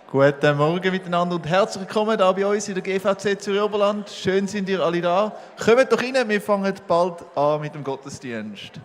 Guten Morgen miteinander und herzlich willkommen hier bei uns in der GVC Zürich Oberland. Schön sind ihr alle da. Kommt doch rein, wir fangen bald an mit dem Gottesdienst.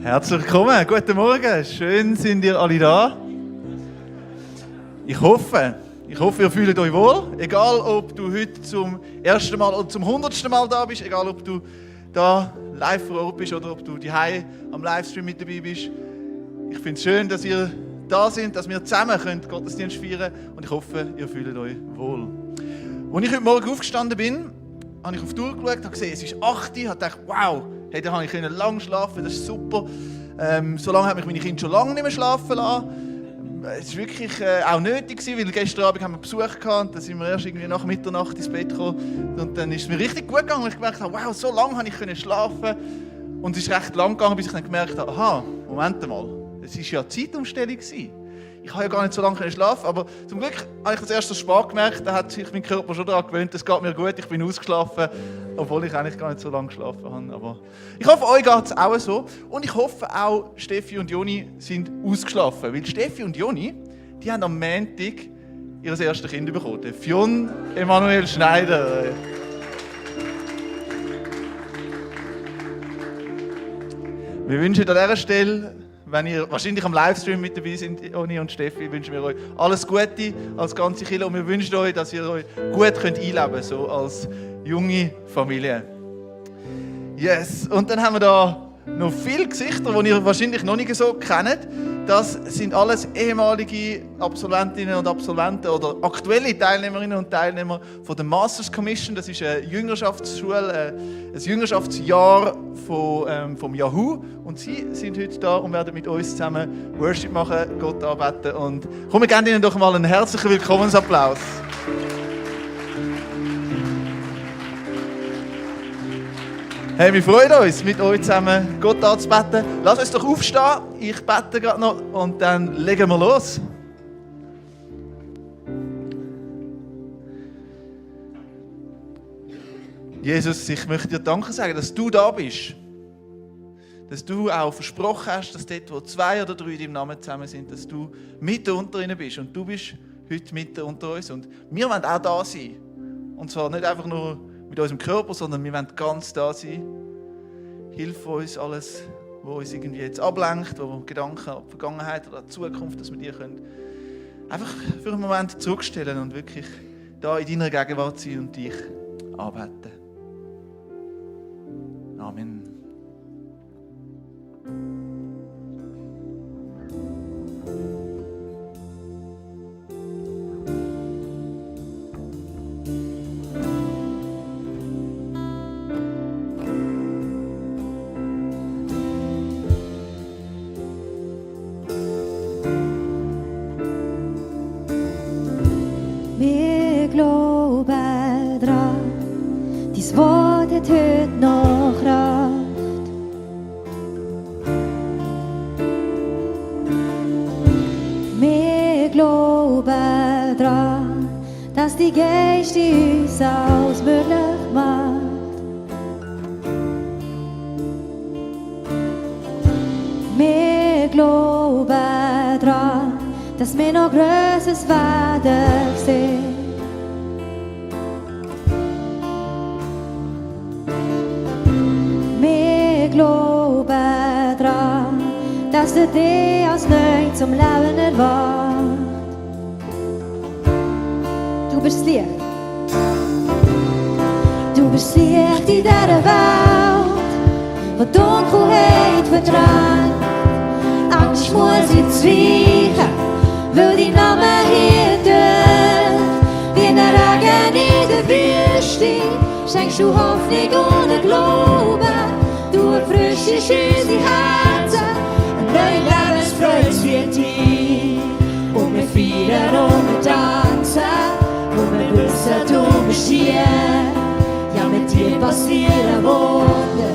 Herzlich willkommen, guten Morgen, schön sind ihr alle da. Ich hoffe, ihr fühlt euch wohl, egal ob du heute zum ersten Mal oder zum 100. Mal da bist, egal ob du da live vor Ort bist oder ob du daheim am Livestream mit dabei bist. Ich finde es schön, dass ihr da sind, dass wir zusammen Gottesdienst feiern können und ich hoffe, ihr fühlt euch wohl. Als ich heute Morgen aufgestanden bin, habe ich auf die Uhr geschaut, habe gesehen, es ist 8 Uhr, habe gedacht, wow, hey, da konnte ich lange schlafen, das ist super. So lange haben mich meine Kinder schon lange nicht mehr schlafen lassen. Es war wirklich auch nötig, weil gestern Abend haben wir Besuch gehabt und dann sind wir erst irgendwie nach Mitternacht ins Bett gekommen. Und dann ist es mir richtig gut gegangen und ich gemerkt habe, wow, so lange konnte ich schlafen. Und es ist recht lang gegangen, bis ich dann gemerkt habe, aha, Moment mal, es war ja eine Zeitumstellung gewesen. Ich habe ja gar nicht so lange schlafen, aber zum Glück habe ich das erst so spät gemerkt, da hat sich mein Körper schon daran gewöhnt, es geht mir gut, ich bin ausgeschlafen, obwohl ich eigentlich gar nicht so lange geschlafen habe. Aber ich hoffe, euch geht es auch so und ich hoffe auch, Steffi und Joni sind ausgeschlafen, weil Steffi und Joni, die haben am Montag ihr erstes Kind bekommen, Fionn Emanuel Schneider. Wir wünschen an dieser Stelle, wenn ihr wahrscheinlich am Livestream mit dabei seid, Joni und Steffi, wünschen wir euch alles Gute als ganze Kirche und wir wünschen euch, dass ihr euch gut einleben könnt, so als junge Familie. Yes, und dann haben wir da noch viele Gesichter, die ihr wahrscheinlich noch nicht so kennt. Das sind alles ehemalige Absolventinnen und Absolventen oder aktuelle Teilnehmerinnen und Teilnehmer von der Masters Commission. Das ist eine Jüngerschaftsschule, ein Jüngerschaftsjahr vom Yahoo. Und sie sind heute da und werden mit uns zusammen Worship machen, Gott anbeten. Und komm, wir geben ihnen doch mal einen herzlichen Willkommensapplaus. Hey, wir freuen uns, mit euch zusammen Gott anzubeten. Lass uns doch aufstehen, ich bete gerade noch und dann legen wir los. Jesus, ich möchte dir Danke sagen, dass du da bist. Dass du auch versprochen hast, dass dort, wo 2 oder 3 in deinem Namen zusammen sind, dass du mitten unter ihnen bist. Und du bist heute mitten unter uns. Und wir wollen auch da sein. Und zwar nicht einfach nur mit unserem Körper, sondern wir wollen ganz da sein. Hilf uns alles, was uns irgendwie jetzt ablenkt, wo Gedanken an die Vergangenheit oder an die Zukunft, dass wir dir können, einfach für einen Moment zurückstellen und wirklich da in deiner Gegenwart sein und dich anbeten. Amen. Wort hat heute noch Kraft. Wir glauben daran, dass die Geist uns alles möglich macht. Wir glauben daran, dass wir noch Größeres werden sehen. Glauben daran, dass der dich als neu zum Leben erwacht. Du bist Licht. Du bist Licht in dieser Welt, wo Dunkelheit verdrängt. Angst muss jetzt weichen, weil dein Name hier tönt. Wie ein Regen in der Wüste schenkst du Hoffnung und Glauben. Du erfrischst unsere Herzen, eine neue Lebensfreude wird dir. Und wir feiern und wir tanzen, und wir wissen, du bist hier. Ja, mit dir passieren Wunder,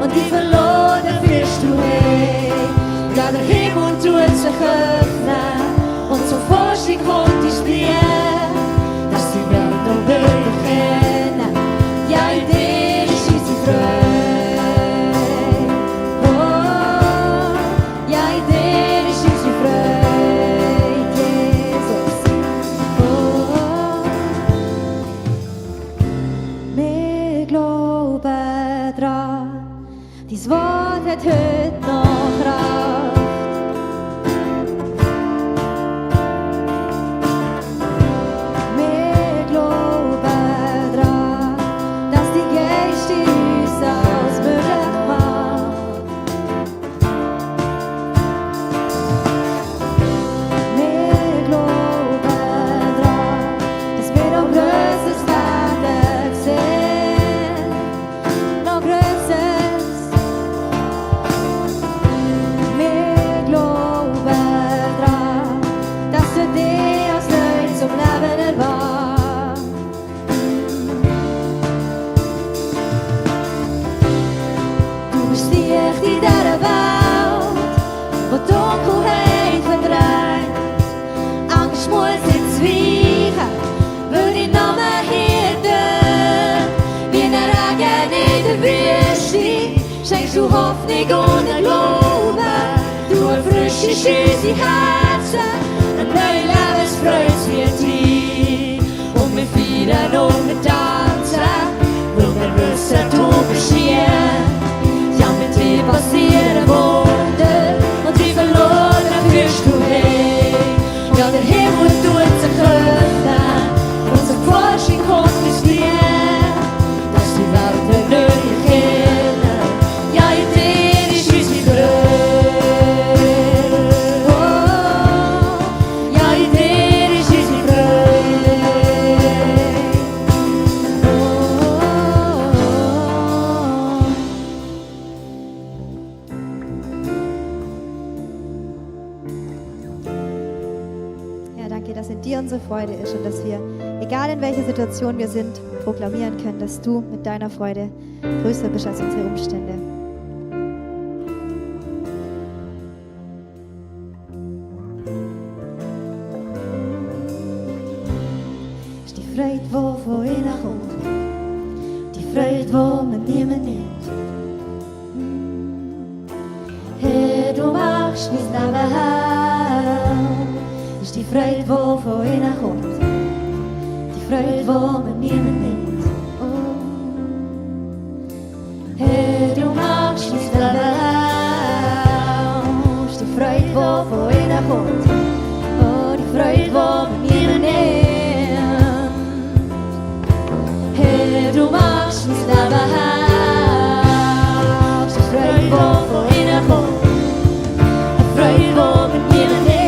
und die Verloren führst du hin. Ja, der Himmel tut sich öffnen, und zur Forschung kommt die Spiel, dass die Welt noch wirklich kennen. Ja, in dir ist unsere Freude. Dies Wort hat heute noch Kraft. Wir glauben dran, dass die Geist in uns alles möglich macht. Wir glauben dran, dass wir noch Größeres werden sehen. Noch Größeres. Wir glauben dran, dass du dich als Leute zum Leben erwacht. Du bist Licht in dieser Welt, wo Dunkelheit verdrängt. Angst muss jetzt weichen, weil dein Name hier dünnt. Wie ein Regen in der Wüste schenkst du Hoffnung und Glauben. Du erfrischst unsere Herzen, eine neue Lebensfreude wird rein. Und wir feiern und wir tanzen, weil wir wissen, du bist hier. Ja, mit dir passieren Wunder und die Verlorenen führst du hin. Ja, der Himmel tut sich öffnen, unsere Forschung kommt bis dir, dass die Welt eine neue kennen. Ja, in dir ist unsere Freude. Oh, ja, in dir ist unsere Freude. Ja, danke, dass in dir unsere Freude ist und dass wir, egal in welcher Situation wir sind, proklamieren können, dass du mit deiner Freude größer bist als unsere Umstände. Ist die Freude, die von innen kommt, die Freude, die man niemand nimmt. Herr, du machst mein Leben hell. Ist die Freude, die von innen kommt, die Freude, die man niemand nimmt. Oh. Herr, du machst mein Leben hell. Ist die Freude, die von innen kommt, oh, die Freude, die man niemand nimmt. Herr, du machst mein Leben hell. Ist die Freude, die von innen kommt, die Freude, die man niemand nimmt.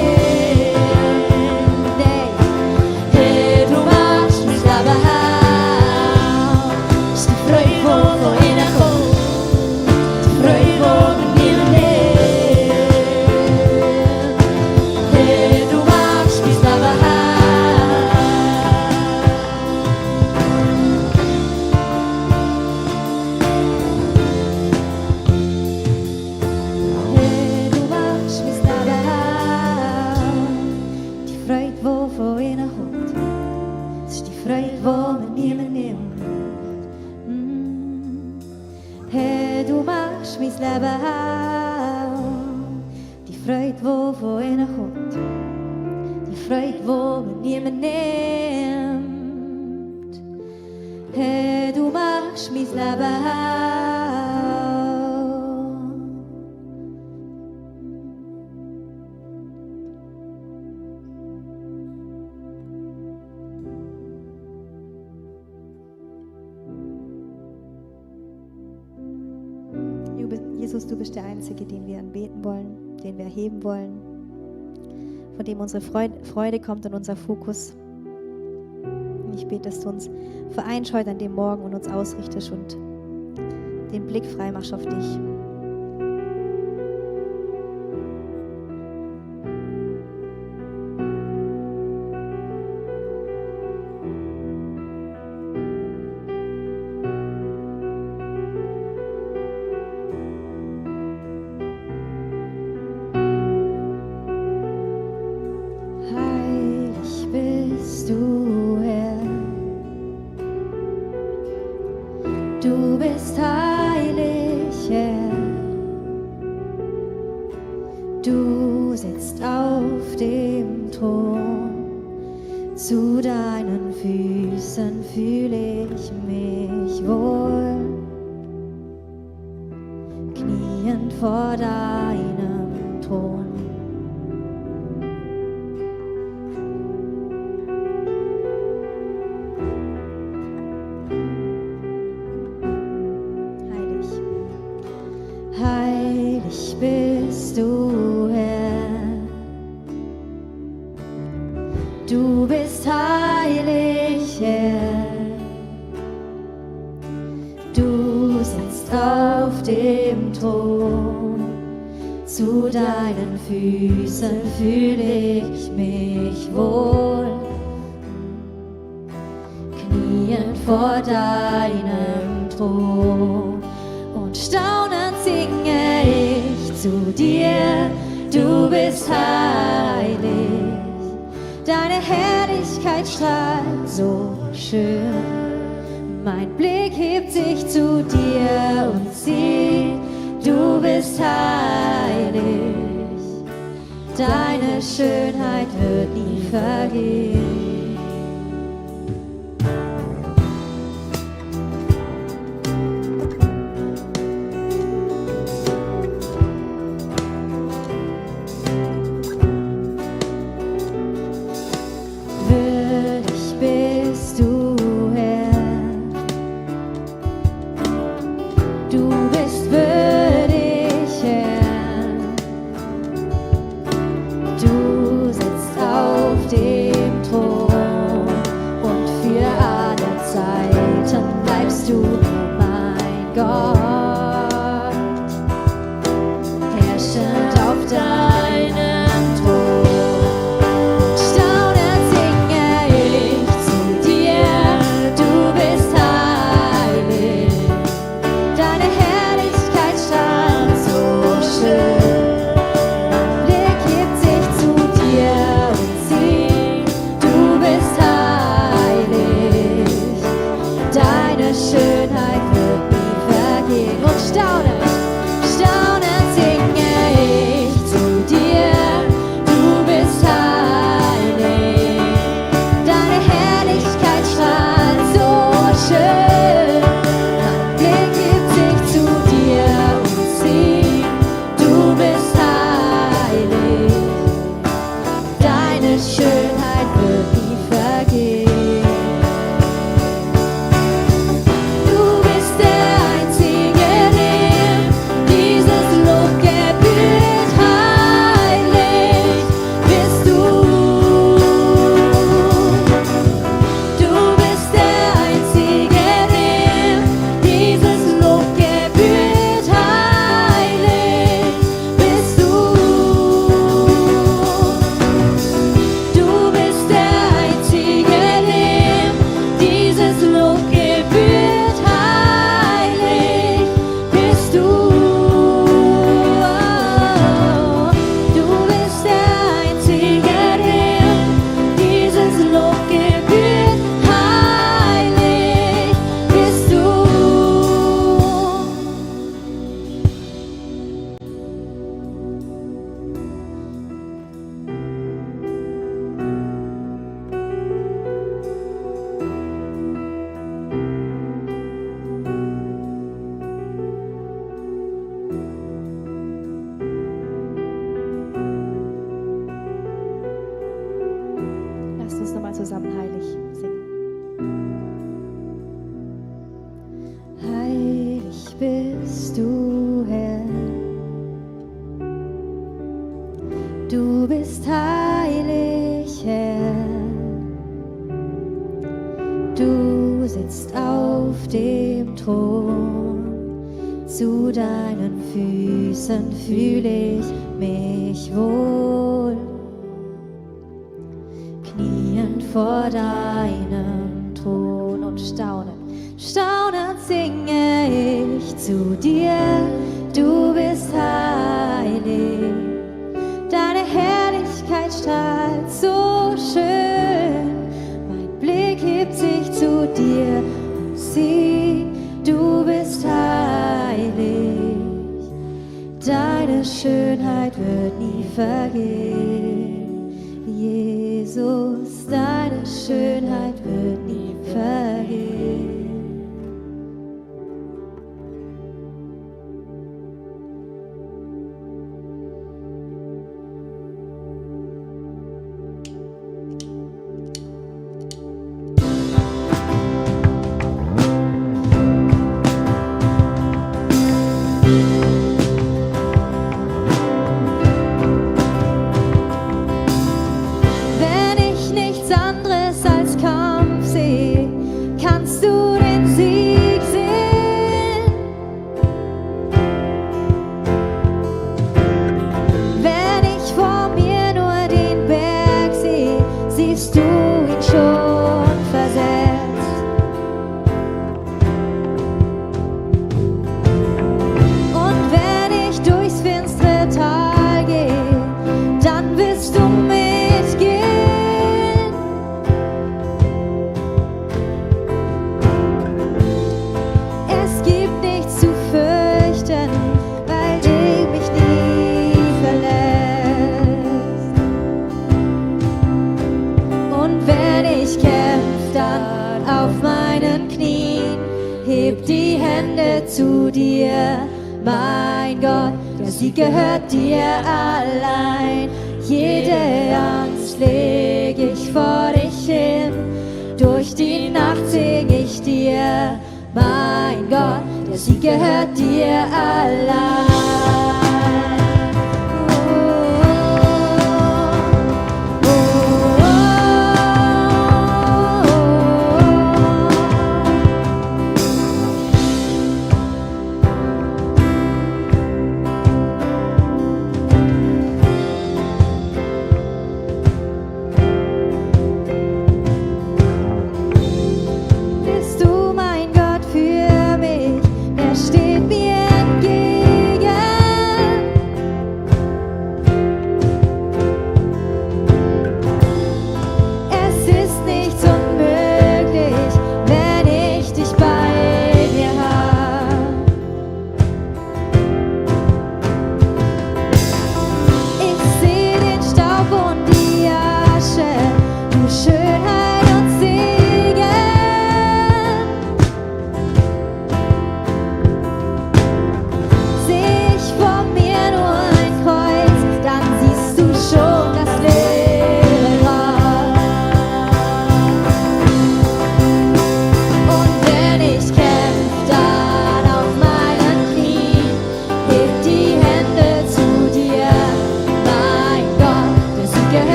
Herr, du machst mein Leben hell. Ist die Freude, die von innen kommt, die Freude, die man niemand nimmt. Herr, du machst mein Leben hell. Herr, du machst mein Leben hell. Die Freude, die von innen kommt, das ist die Freude, die man niemand nimmt. Herr, du machst mein Leben hell. Die Freude, die von innen kommt, die Freude, die man niemand nimmt. Herr, du machst mein Leben hell. Jesus, du bist der Einzige, den wir anbeten wollen, den wir erheben wollen, von dem unsere Freude kommt und unser Fokus. Und ich bete, dass du uns vereinst heute an dem Morgen und uns ausrichtest und den Blick frei machst auf dich. Heilig bist du, Herr. Du bist heilig, Herr. Du sitzt auf dem Thron. Zu deinen Füßen fühle ich mich wohl. vor deinem Thron. Heilig bist du, Herr. Du bist heilig, Herr. Du sitzt auf dem Thron. Zu deinen Füßen fühle ich mich wohl. Kniend vor deinem Thron und staunend singe ich zu dir. Du bist heilig. Deine Herrlichkeit strahlt so schön. Mein Blick hebt sich zu dir und sieht, du bist heilig. Deine Schönheit wird nie vergehen. Zusammen heilig singen. Heilig bist du, Herr. Du bist heilig, Herr. Du sitzt auf dem Thron. Zu deinen Füßen fühle ich mich wohl. Kniend vor deinem Thron und staunend singe ich zu dir. Du bist heilig, deine Herrlichkeit strahlt so schön. Mein Blick hebt sich zu dir und sieh, du bist heilig. Deine Schönheit wird nie vergehen. Jesus, deine Schönheit wird nie vergehen. heb die Hände zu dir. Mein Gott, der Sieg gehört dir allein. Jede Angst leg ich vor dich hin. Durch die Nacht sing ich dir. Mein Gott, der Sieg gehört dir allein.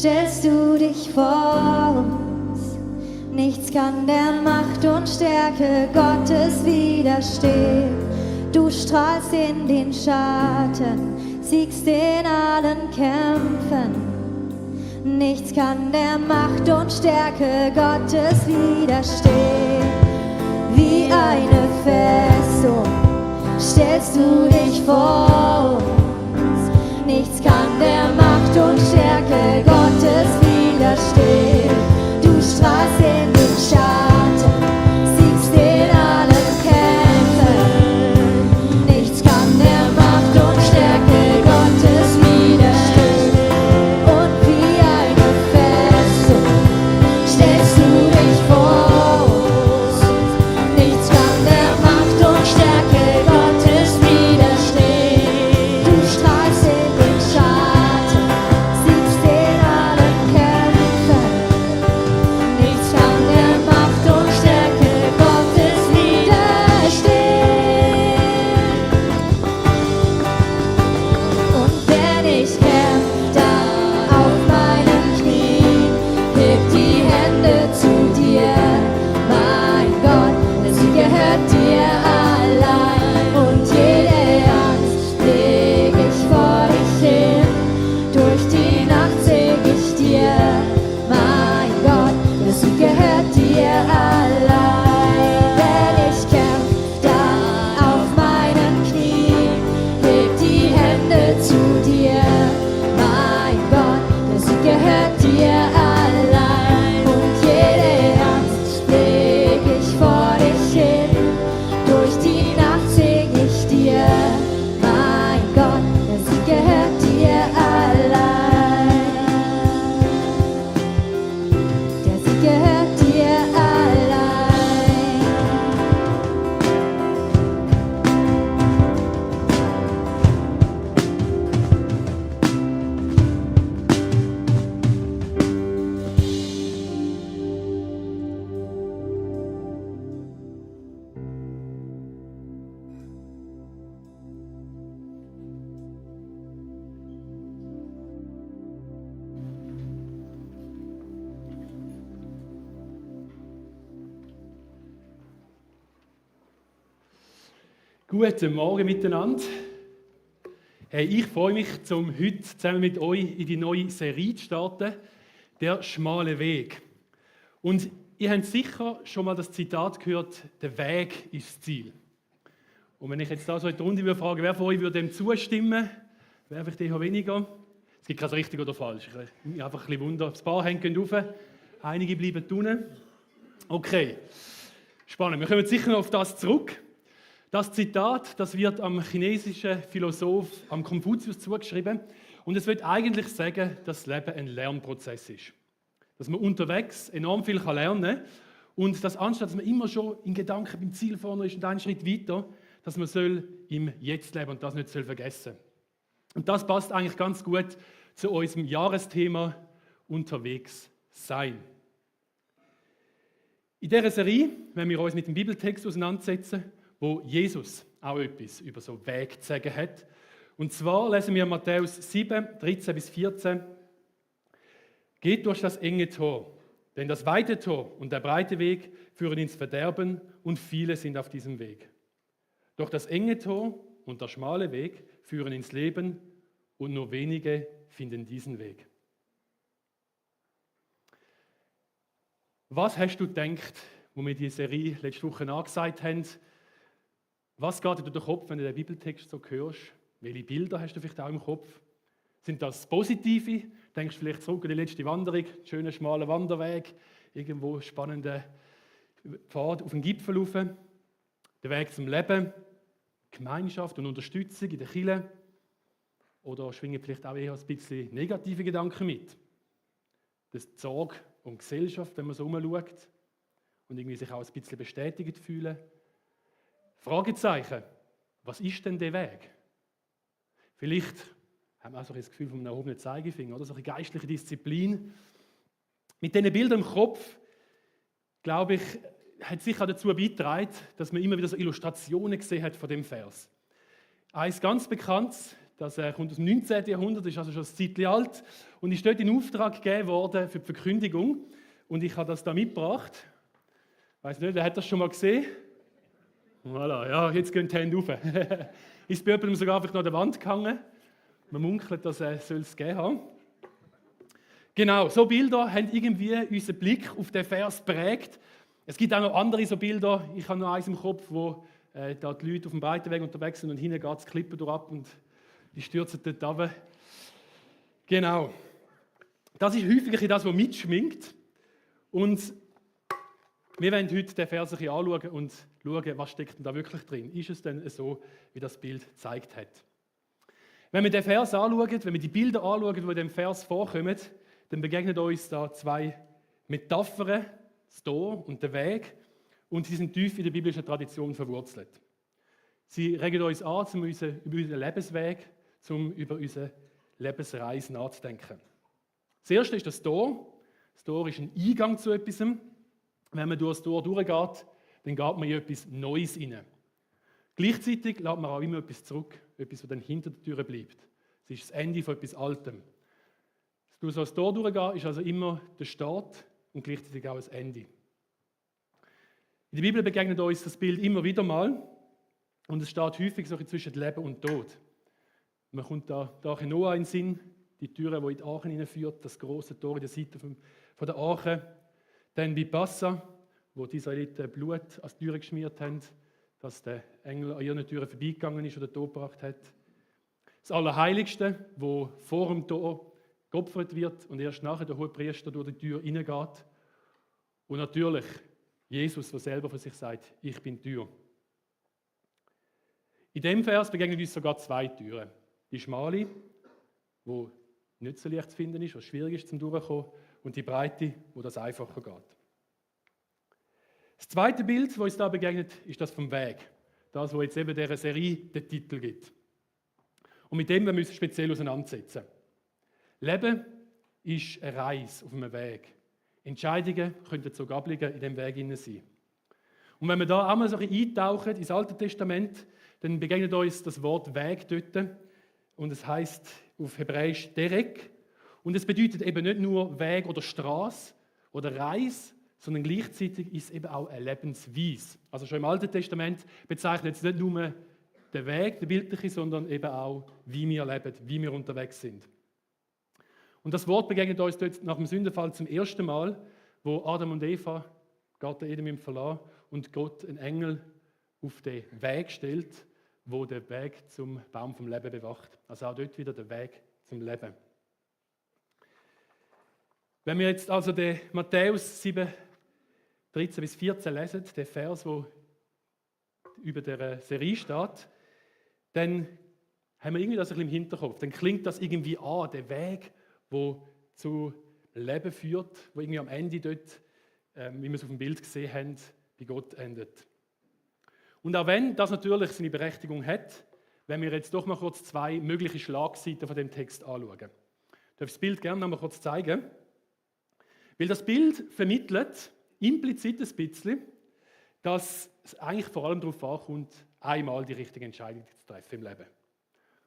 stellst du dich vor uns. Nichts kann der Macht und Stärke Gottes widerstehen. Du strahlst in den Schatten, siegst in allen Kämpfen. Nichts kann der Macht und Stärke Gottes widerstehen. Wie eine Festung stellst du dich vor uns. Nichts kann der Macht und Stärke Gottes widerstehen. Du strahlst in den Schatten, siegst in allen Kämpfen. Nichts kann der Macht und Stärke Gottes widerstehen. Und wie eine Festung stellst du dich vor uns. Nichts kann der Macht und Stärke Gottes widerstehen. Guten Morgen miteinander. Hey, ich freue mich, heute zusammen mit euch in die neue Serie zu starten, «Der schmale Weg». Und ihr habt sicher schon mal das Zitat gehört, «Der Weg ist das Ziel». Und wenn ich jetzt da so in die Runde würde fragen, wer von euch würde dem zustimmen, wer vielleicht eher weniger? Es gibt kein richtig oder falsch. Ich einfach ein bisschen Wunder. Ein paar hängen rauf, einige bleiben unten. Okay, spannend. Wir kommen sicher noch auf das zurück. Das Zitat, das wird am chinesischen Philosoph, am Konfuzius zugeschrieben. Und es wird eigentlich sagen, dass das Leben ein Lernprozess ist. Dass man unterwegs enorm viel lernen kann. Und dass anstatt, dass man immer schon in Gedanken beim Ziel vorne ist und einen Schritt weiter, dass man soll im Jetzt leben und das nicht soll vergessen. Und das passt eigentlich ganz gut zu unserem Jahresthema «Unterwegs sein». In dieser Serie werden wir uns mit dem Bibeltext auseinandersetzen, wo Jesus auch etwas über so Weg zu sagen hat. Und zwar lesen wir Matthäus 7, 13 bis 14. Geht durch das enge Tor, denn das weite Tor und der breite Weg führen ins Verderben und viele sind auf diesem Weg. Doch das enge Tor und der schmale Weg führen ins Leben und nur wenige finden diesen Weg. Was hast du gedacht, wo wir die Serie letzte Woche angesagt haben? Was geht dir durch den Kopf, wenn du den Bibeltext so hörst? Welche Bilder hast du vielleicht auch im Kopf? Sind das positive? Denkst du vielleicht zurück an die letzte Wanderung, schöner schmaler Wanderweg, irgendwo spannender Pfad auf den Gipfel rauf, der Weg zum Leben, Gemeinschaft und Unterstützung in der Kirche? Oder schwingen vielleicht auch eher ein bisschen negative Gedanken mit? Das Sorge um Gesellschaft, wenn man so umschaut und irgendwie sich auch ein bisschen bestätigt fühlen. Fragezeichen, was ist denn der Weg? Vielleicht haben wir auch so das Gefühl von einem erhobenen Zeigefinger oder so eine geistliche Disziplin. Mit diesen Bildern im Kopf, glaube ich, hat sicher dazu beigetragen, dass man immer wieder so Illustrationen gesehen hat von dem Vers. Eins ganz bekanntes, das kommt aus dem 19. Jahrhundert, ist also schon ein Zeitchen alt und ist dort in Auftrag gegeben worden für die Verkündigung. Und ich habe das da mitgebracht. Ich weiss nicht, wer hat das schon mal gesehen? Voilà, ja, jetzt gehen die Hände rauf. Ist bei jemandem sogar einfach noch an der Wand gehangen. Man munkelt, dass soll es geben haben. Genau, so Bilder haben irgendwie unseren Blick auf den Vers prägt. Es gibt auch noch andere so Bilder. Ich habe noch eins im Kopf, wo da die Leute auf dem breiten Weg unterwegs sind und hinten geht das Klippen durch ab und die stürzen dort runter. Genau. Das ist häufig das, was mitschwingt. Und wir wollen heute den Vers ein bisschen anschauen und schauen, was steckt denn da wirklich drin. Ist es denn so, wie das Bild gezeigt hat? Wenn wir den Vers anschauen, wenn wir die Bilder anschauen, die in dem Vers vorkommen, dann begegnen uns da zwei Metaphern, das Tor und der Weg, und sie sind tief in der biblischen Tradition verwurzelt. Sie regen uns an, über unseren Lebensweg, über unsere Lebensreise nachzudenken. Das erste ist das Tor. Das Tor ist ein Eingang zu etwas. Wenn man durch das Tor durchgeht, dann geht man in etwas Neues rein. Gleichzeitig lässt man auch immer etwas zurück, etwas, das dann hinter der Tür bleibt. Es ist das Ende von etwas Altem. Durch das Tor durchgehen ist also immer der Start und gleichzeitig auch das Ende. In der Bibel begegnet uns das Bild immer wieder mal und es steht häufig so zwischen Leben und Tod. Man kommt da Arche Noah in den Sinn, die Türe, die in die Arche hineinführt, das große Tor in der Seite von der Arche. Dann bei Passa, wo die Israeliten Blut als Türe geschmiert haben, dass der Engel an ihren Türen vorbeigegangen ist oder Tod gebracht hat. Das Allerheiligste, wo vor dem Tor geopfert wird und erst nachher der Hohepriester durch die Tür hineingeht. Und natürlich Jesus, der selber von sich sagt, ich bin die Tür. In dem Vers begegnen uns sogar zwei Türen. Die schmale, wo nicht so leicht zu finden ist, was schwierig ist zum Durchkommen, und die breite, wo das einfacher geht. Das zweite Bild, das uns da begegnet, ist das vom Weg. Das, wo jetzt eben dieser Serie den Titel gibt. Und mit dem müssen wir uns speziell auseinandersetzen. Leben ist eine Reise auf einem Weg. Entscheidungen könnten sogar abliegen in diesem Weg hinein sein. Und wenn wir da einmal so ein bisschen eintauchen ins Alte Testament, dann begegnet uns das Wort Weg dort. Und es heißt auf Hebräisch Derek. Und es bedeutet eben nicht nur Weg oder Straße oder Reise, sondern gleichzeitig ist es eben auch eine Lebensweise. Also schon im Alten Testament bezeichnet es nicht nur der Weg, der bildliche, sondern eben auch, wie wir leben, wie wir unterwegs sind. Und das Wort begegnet uns dort nach dem Sündenfall zum ersten Mal, wo Adam und Eva Garten Eden verlassen und Gott einen Engel auf den Weg stellt, wo der Weg zum Baum vom Leben bewacht. Also auch dort wieder der Weg zum Leben. Wenn wir jetzt also den Matthäus 7, 13 bis 14 lesen, den Vers, der über der Serie steht, dann haben wir irgendwie das ein bisschen im Hinterkopf. Dann klingt das irgendwie an, der Weg, der zu Leben führt, wo irgendwie am Ende dort, wie wir es auf dem Bild gesehen haben, bei Gott endet. Und auch wenn das natürlich seine Berechtigung hat, wenn wir jetzt doch mal kurz zwei mögliche Schlagseiten von dem Text anschauen. Ich darf das Bild gerne noch mal kurz zeigen. Weil das Bild vermittelt implizit ein bisschen, dass es eigentlich vor allem darauf ankommt, einmal die richtige Entscheidung zu treffen im Leben.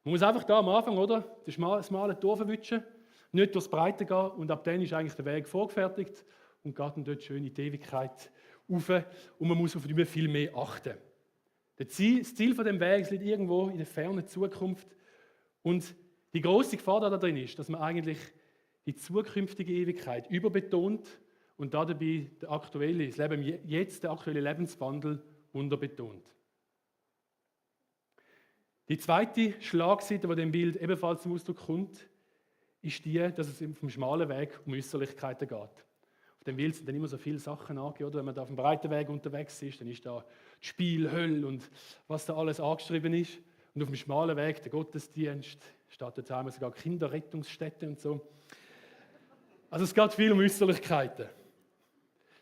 Man muss einfach da am Anfang, oder, das schmale Tor verwischen, nicht durchs Breite gehen und ab dann ist eigentlich der Weg vorgefertigt und geht dann dort schön in die Ewigkeit rauf und man muss auf nicht mehr viel mehr achten. Das Ziel von dem Weg liegt irgendwo in der fernen Zukunft und die grosse Gefahr da drin ist, dass man eigentlich die zukünftige Ewigkeit überbetont und dabei das Leben jetzt, der aktuelle Lebenswandel unterbetont. Die zweite Schlagseite, die dem Bild ebenfalls zum Ausdruck kommt, ist die, dass es vom schmalen Weg um Äußerlichkeiten geht. Auf dem Bild sind dann immer so viele Sachen angegeben, oder? Wenn man da auf dem breiten Weg unterwegs ist, dann ist da das Spiel, Hölle und was da alles angeschrieben ist. Und auf dem schmalen Weg, der Gottesdienst, steht jetzt einmal sogar Kinderrettungsstätte und so. Also es geht viel um Äußerlichkeiten.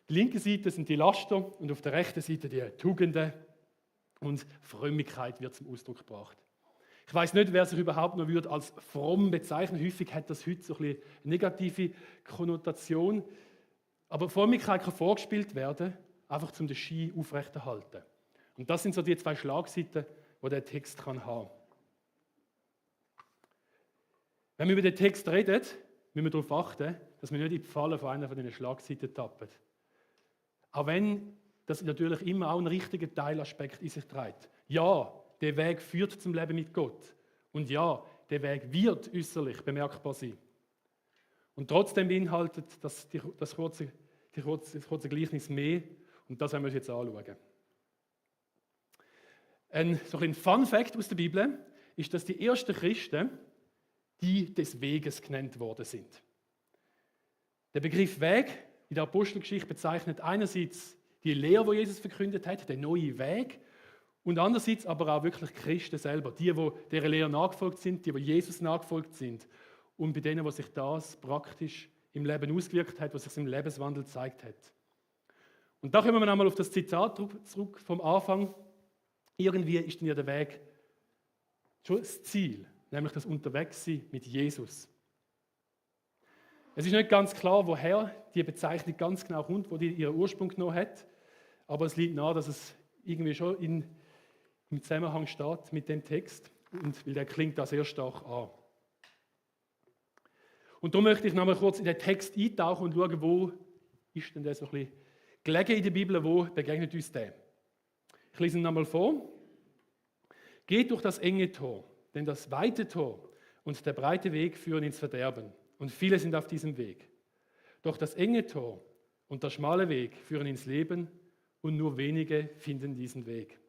Die linke Seite sind die Laster und auf der rechten Seite die Tugenden und Frömmigkeit wird zum Ausdruck gebracht. Ich weiß nicht, wer sich überhaupt noch als fromm bezeichnen. Häufig hat das heute so ein bisschen eine negative Konnotation. Aber Frömmigkeit kann vorgespielt werden, einfach um den Schein aufrechterhalten. Und das sind so die zwei Schlagseiten, die der Text haben kann. Wenn wir über den Text reden, müssen wir darauf achten, dass wir nicht in die Falle von einer von diesen Schlagseiten tappen. Auch wenn das natürlich immer auch einen richtigen Teilaspekt in sich trägt. Ja, der Weg führt zum Leben mit Gott. Und ja, der Weg wird äußerlich bemerkbar sein. Und trotzdem beinhaltet das kurze Gleichnis mehr. Und das werden wir uns jetzt anschauen. So ein Fun-Fact aus der Bibel ist, dass die ersten Christen die des Weges genannt worden sind. Der Begriff Weg in der Apostelgeschichte bezeichnet einerseits die Lehre, die Jesus verkündet hat, den neuen Weg, und andererseits aber auch wirklich Christen selber, die dieser Lehre nachgefolgt sind, die Jesus nachgefolgt sind und bei denen, wo sich das praktisch im Leben ausgewirkt hat, was sich im Lebenswandel gezeigt hat. Und da kommen wir einmal auf das Zitat zurück vom Anfang. Irgendwie ist dann ja der Weg schon das Ziel, nämlich das Unterwegssein mit Jesus. Es ist nicht ganz klar, woher die Bezeichnung ganz genau kommt, wo die ihren Ursprung genommen hat, aber es liegt nahe, dass es irgendwie schon im Zusammenhang steht mit dem Text, und weil der klingt da sehr stark an. Und darum möchte ich noch mal kurz in den Text eintauchen und schauen, wo ist denn der so ein bisschen gelegen in der Bibel, wo begegnet uns der. Ich lese ihn noch mal vor. Geht durch das enge Tor, denn das weite Tor und der breite Weg führen ins Verderben, und viele sind auf diesem Weg. Doch das enge Tor und der schmale Weg führen ins Leben, und nur wenige finden diesen Weg.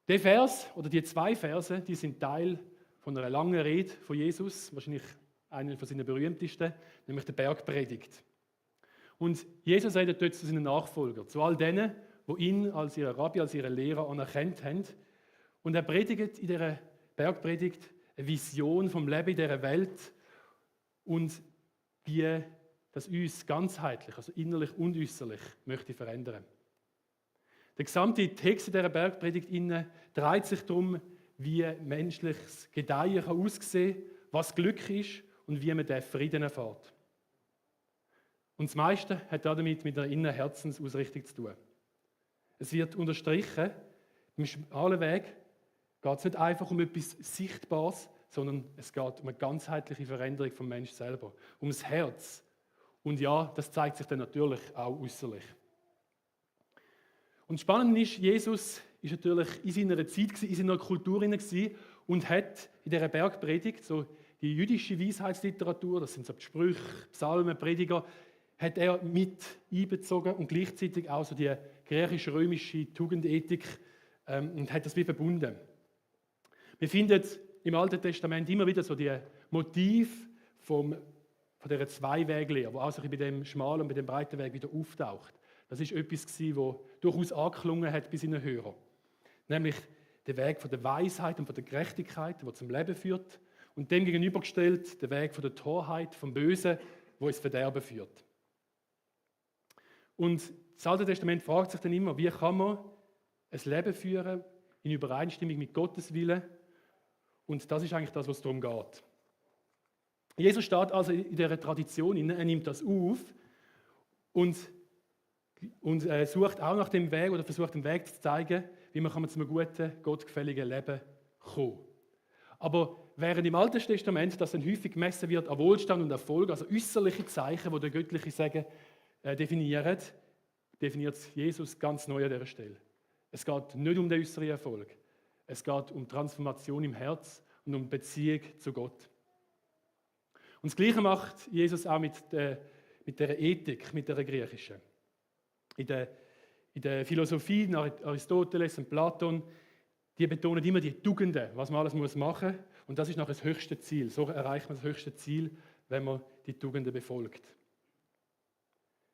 Der Vers oder die zwei Verse, die sind Teil von einer langen Rede von Jesus, wahrscheinlich einer von seinen berühmtesten, nämlich der Bergpredigt. Und Jesus redet dort zu seinen Nachfolgern, zu all denen, die ihn als ihren Rabbi, als ihren Lehrer anerkannt haben. Und er predigt in dieser Bergpredigt eine Vision vom Leben in dieser Welt und wie das uns ganzheitlich, also innerlich und äußerlich, möchte verändern. Der gesamte Text in dieser Bergpredigt dreht sich darum, wie menschliches Gedeihen aussehen kann, was Glück ist und wie man den Frieden erfährt. Und das meiste hat damit mit einer inneren Herzensausrichtung zu tun. Es wird unterstrichen, beim schmalen Weg geht es nicht einfach um etwas Sichtbares, sondern es geht um eine ganzheitliche Veränderung vom Menschen selber, um das Herz. Und ja, das zeigt sich dann natürlich auch äußerlich. Und spannend ist, Jesus ist natürlich in seiner Zeit, in seiner Kultur und hat in dieser Bergpredigt, so die jüdische Weisheitsliteratur, das sind so die Sprüche, Psalmen, Prediger, hat er mit einbezogen und gleichzeitig auch so die griechisch-römische Tugendethik und hat das wie verbunden. Wir finden im Alten Testament immer wieder so die Motive von dieser Zwei-Weg-Lehre, die auch so bei dem schmalen und bei dem breiten Weg wieder auftaucht. Das ist etwas, das durchaus angeklungen hat bei seinen Hörern. Nämlich der Weg von der Weisheit und von der Gerechtigkeit, der zum Leben führt, und dem gegenübergestellt der Weg von der Torheit, vom Bösen, wo ins Verderben führt. Und das Alte Testament fragt sich dann immer, wie kann man ein Leben führen in Übereinstimmung mit Gottes Willen? Und das ist eigentlich das, was es darum geht. Jesus steht also in dieser Tradition, er nimmt das auf und sucht auch nach dem Weg oder versucht den Weg zu zeigen, wie man zu einem guten, gottgefälligen Leben kommen kann. Aber während im Alten Testament das dann häufig gemessen wird an Wohlstand und Erfolg, also äußerliche Zeichen, die der göttliche Segen definieren, definiert Jesus ganz neu an dieser Stelle. Es geht nicht um den äußeren Erfolg. Es geht um Transformation im Herz und um Beziehung zu Gott. Und das Gleiche macht Jesus auch mit der Ethik, mit der griechischen. In der Philosophie nach Aristoteles und Platon, die betonen immer die Tugenden, was man alles machen muss. Und das ist nachher das höchste Ziel. So erreicht man das höchste Ziel, wenn man die Tugenden befolgt.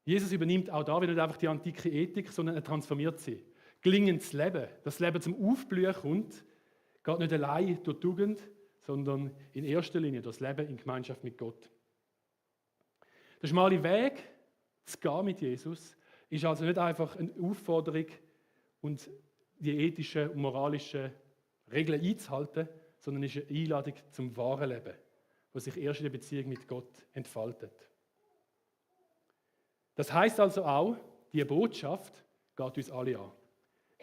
Jesus übernimmt auch da wieder nicht einfach die antike Ethik, sondern er transformiert sie. Gelingendes Leben, das Leben zum Aufblühen kommt, geht nicht allein durch Tugend, sondern in erster Linie durch das Leben in Gemeinschaft mit Gott. Der schmale Weg, zu gehen mit Jesus, ist also nicht einfach eine Aufforderung und die ethischen und moralischen Regeln einzuhalten, sondern ist eine Einladung zum wahren Leben, das sich erst in der Beziehung mit Gott entfaltet. Das heißt also auch, diese Botschaft geht uns alle an.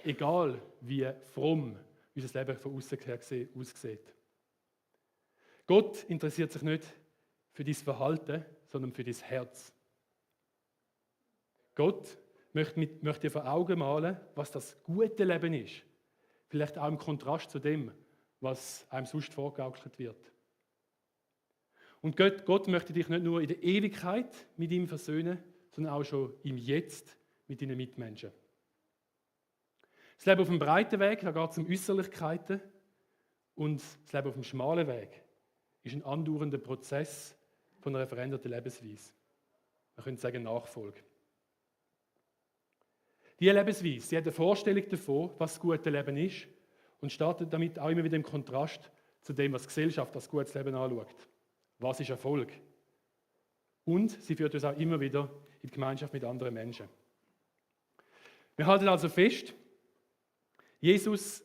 Egal wie fromm unser Leben von außen her aussieht. Gott interessiert sich nicht für dein Verhalten, sondern für dein Herz. Gott möchte dir vor Augen malen, was das gute Leben ist. Vielleicht auch im Kontrast zu dem, was einem sonst vorgegaukelt wird. Und Gott möchte dich nicht nur in der Ewigkeit mit ihm versöhnen, sondern auch schon im Jetzt mit deinen Mitmenschen. Das Leben auf dem breiten Weg, da geht es um Äußerlichkeiten. Und das Leben auf dem schmalen Weg ist ein andauernder Prozess von einer veränderten Lebensweise. Man könnte sagen Nachfolge. Diese Lebensweise, sie hat eine Vorstellung davon, was das gute Leben ist und startet damit auch immer wieder im Kontrast zu dem, was die Gesellschaft als gutes Leben anschaut. Was ist Erfolg? Und sie führt uns auch immer wieder in die Gemeinschaft mit anderen Menschen. Wir halten also fest, Jesus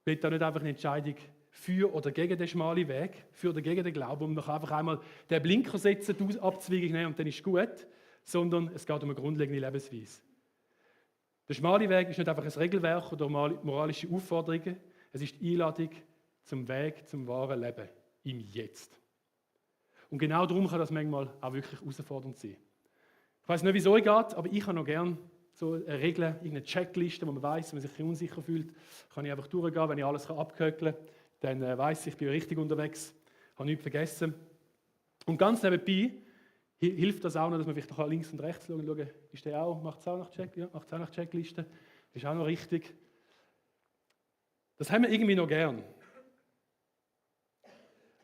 will da nicht einfach eine Entscheidung für oder gegen den schmalen Weg, für oder gegen den Glauben, um noch einfach einmal den Blinker setzen, die Abzweigung nehmen und dann ist gut, sondern es geht um eine grundlegende Lebensweise. Der schmale Weg ist nicht einfach ein Regelwerk oder moralische Aufforderungen, es ist die Einladung zum Weg, zum wahren Leben, im Jetzt. Und genau darum kann das manchmal auch wirklich herausfordernd sein. Ich weiß nicht, wie es euch geht, aber ich habe noch gerne so eine Regel, irgendeine Checkliste, wo man weiss, wenn man sich unsicher fühlt, kann ich einfach durchgehen, wenn ich alles abkökeln kann, dann weiss ich bin richtig unterwegs, habe nichts vergessen. Und ganz nebenbei hilft das auch noch, dass man vielleicht noch links und rechts schauen, ist der auch, macht es auch nach Checkliste, ist auch noch richtig. Das haben wir irgendwie noch gern.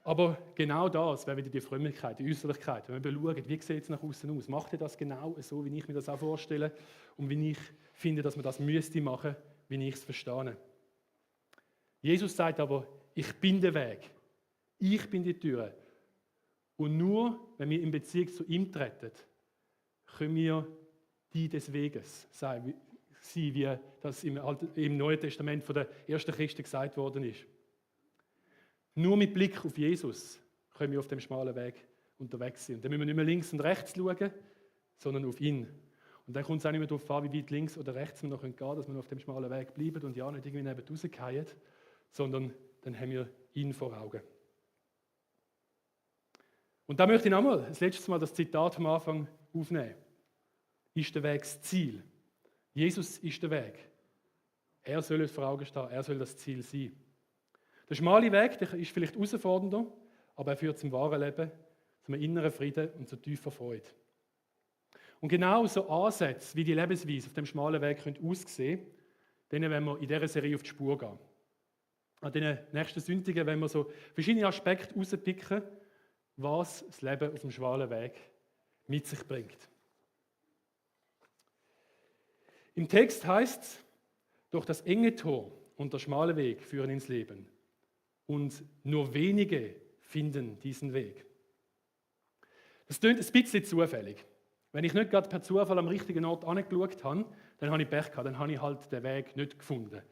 Aber genau das wäre wieder die Frömmigkeit, die Äußerlichkeit. Wenn wir schauen, wie sieht es nach außen aus, macht ihr das genau so, wie ich mir das auch vorstelle und wie ich finde, dass man das müsste machen, wie ich es verstehe. Jesus sagt aber, ich bin der Weg, ich bin die Tür. Und nur, wenn wir in Beziehung zu ihm treten, können wir die des Weges sein, wie das im Neuen Testament von den ersten Christen gesagt worden ist. Nur mit Blick auf Jesus können wir auf dem schmalen Weg unterwegs sein. Und dann müssen wir nicht mehr links und rechts schauen, sondern auf ihn. Und dann kommt es auch nicht mehr darauf an, wie weit links oder rechts wir noch gehen können, dass wir auf dem schmalen Weg bleiben und ja nicht irgendwie neben rausfallen, sondern dann haben wir ihn vor Augen. Und da möchte ich nochmal, das letzte Mal das Zitat vom Anfang aufnehmen. Ist der Weg das Ziel? Jesus ist der Weg. Er soll es vor Augen stehen, er soll das Ziel sein. Der schmale Weg, der ist vielleicht herausfordernder, aber er führt zum wahren Leben, zum inneren Frieden und zu tiefer Freude. Und genau so Ansätze, wie die Lebensweise auf dem schmalen Weg aussehen können, denen wollen wir in dieser Serie auf die Spur gehen. An den nächsten Sündigen wollen wir so verschiedene Aspekte herauspicken, was das Leben auf dem schmalen Weg mit sich bringt. Im Text heißt es, durch das enge Tor und der schmale Weg führen ins Leben. Und nur wenige finden diesen Weg. Das klingt ein bisschen zufällig. Wenn ich nicht gerade per Zufall am richtigen Ort angeschaut habe, dann habe ich Pech gehabt, dann habe ich halt den Weg nicht gefunden.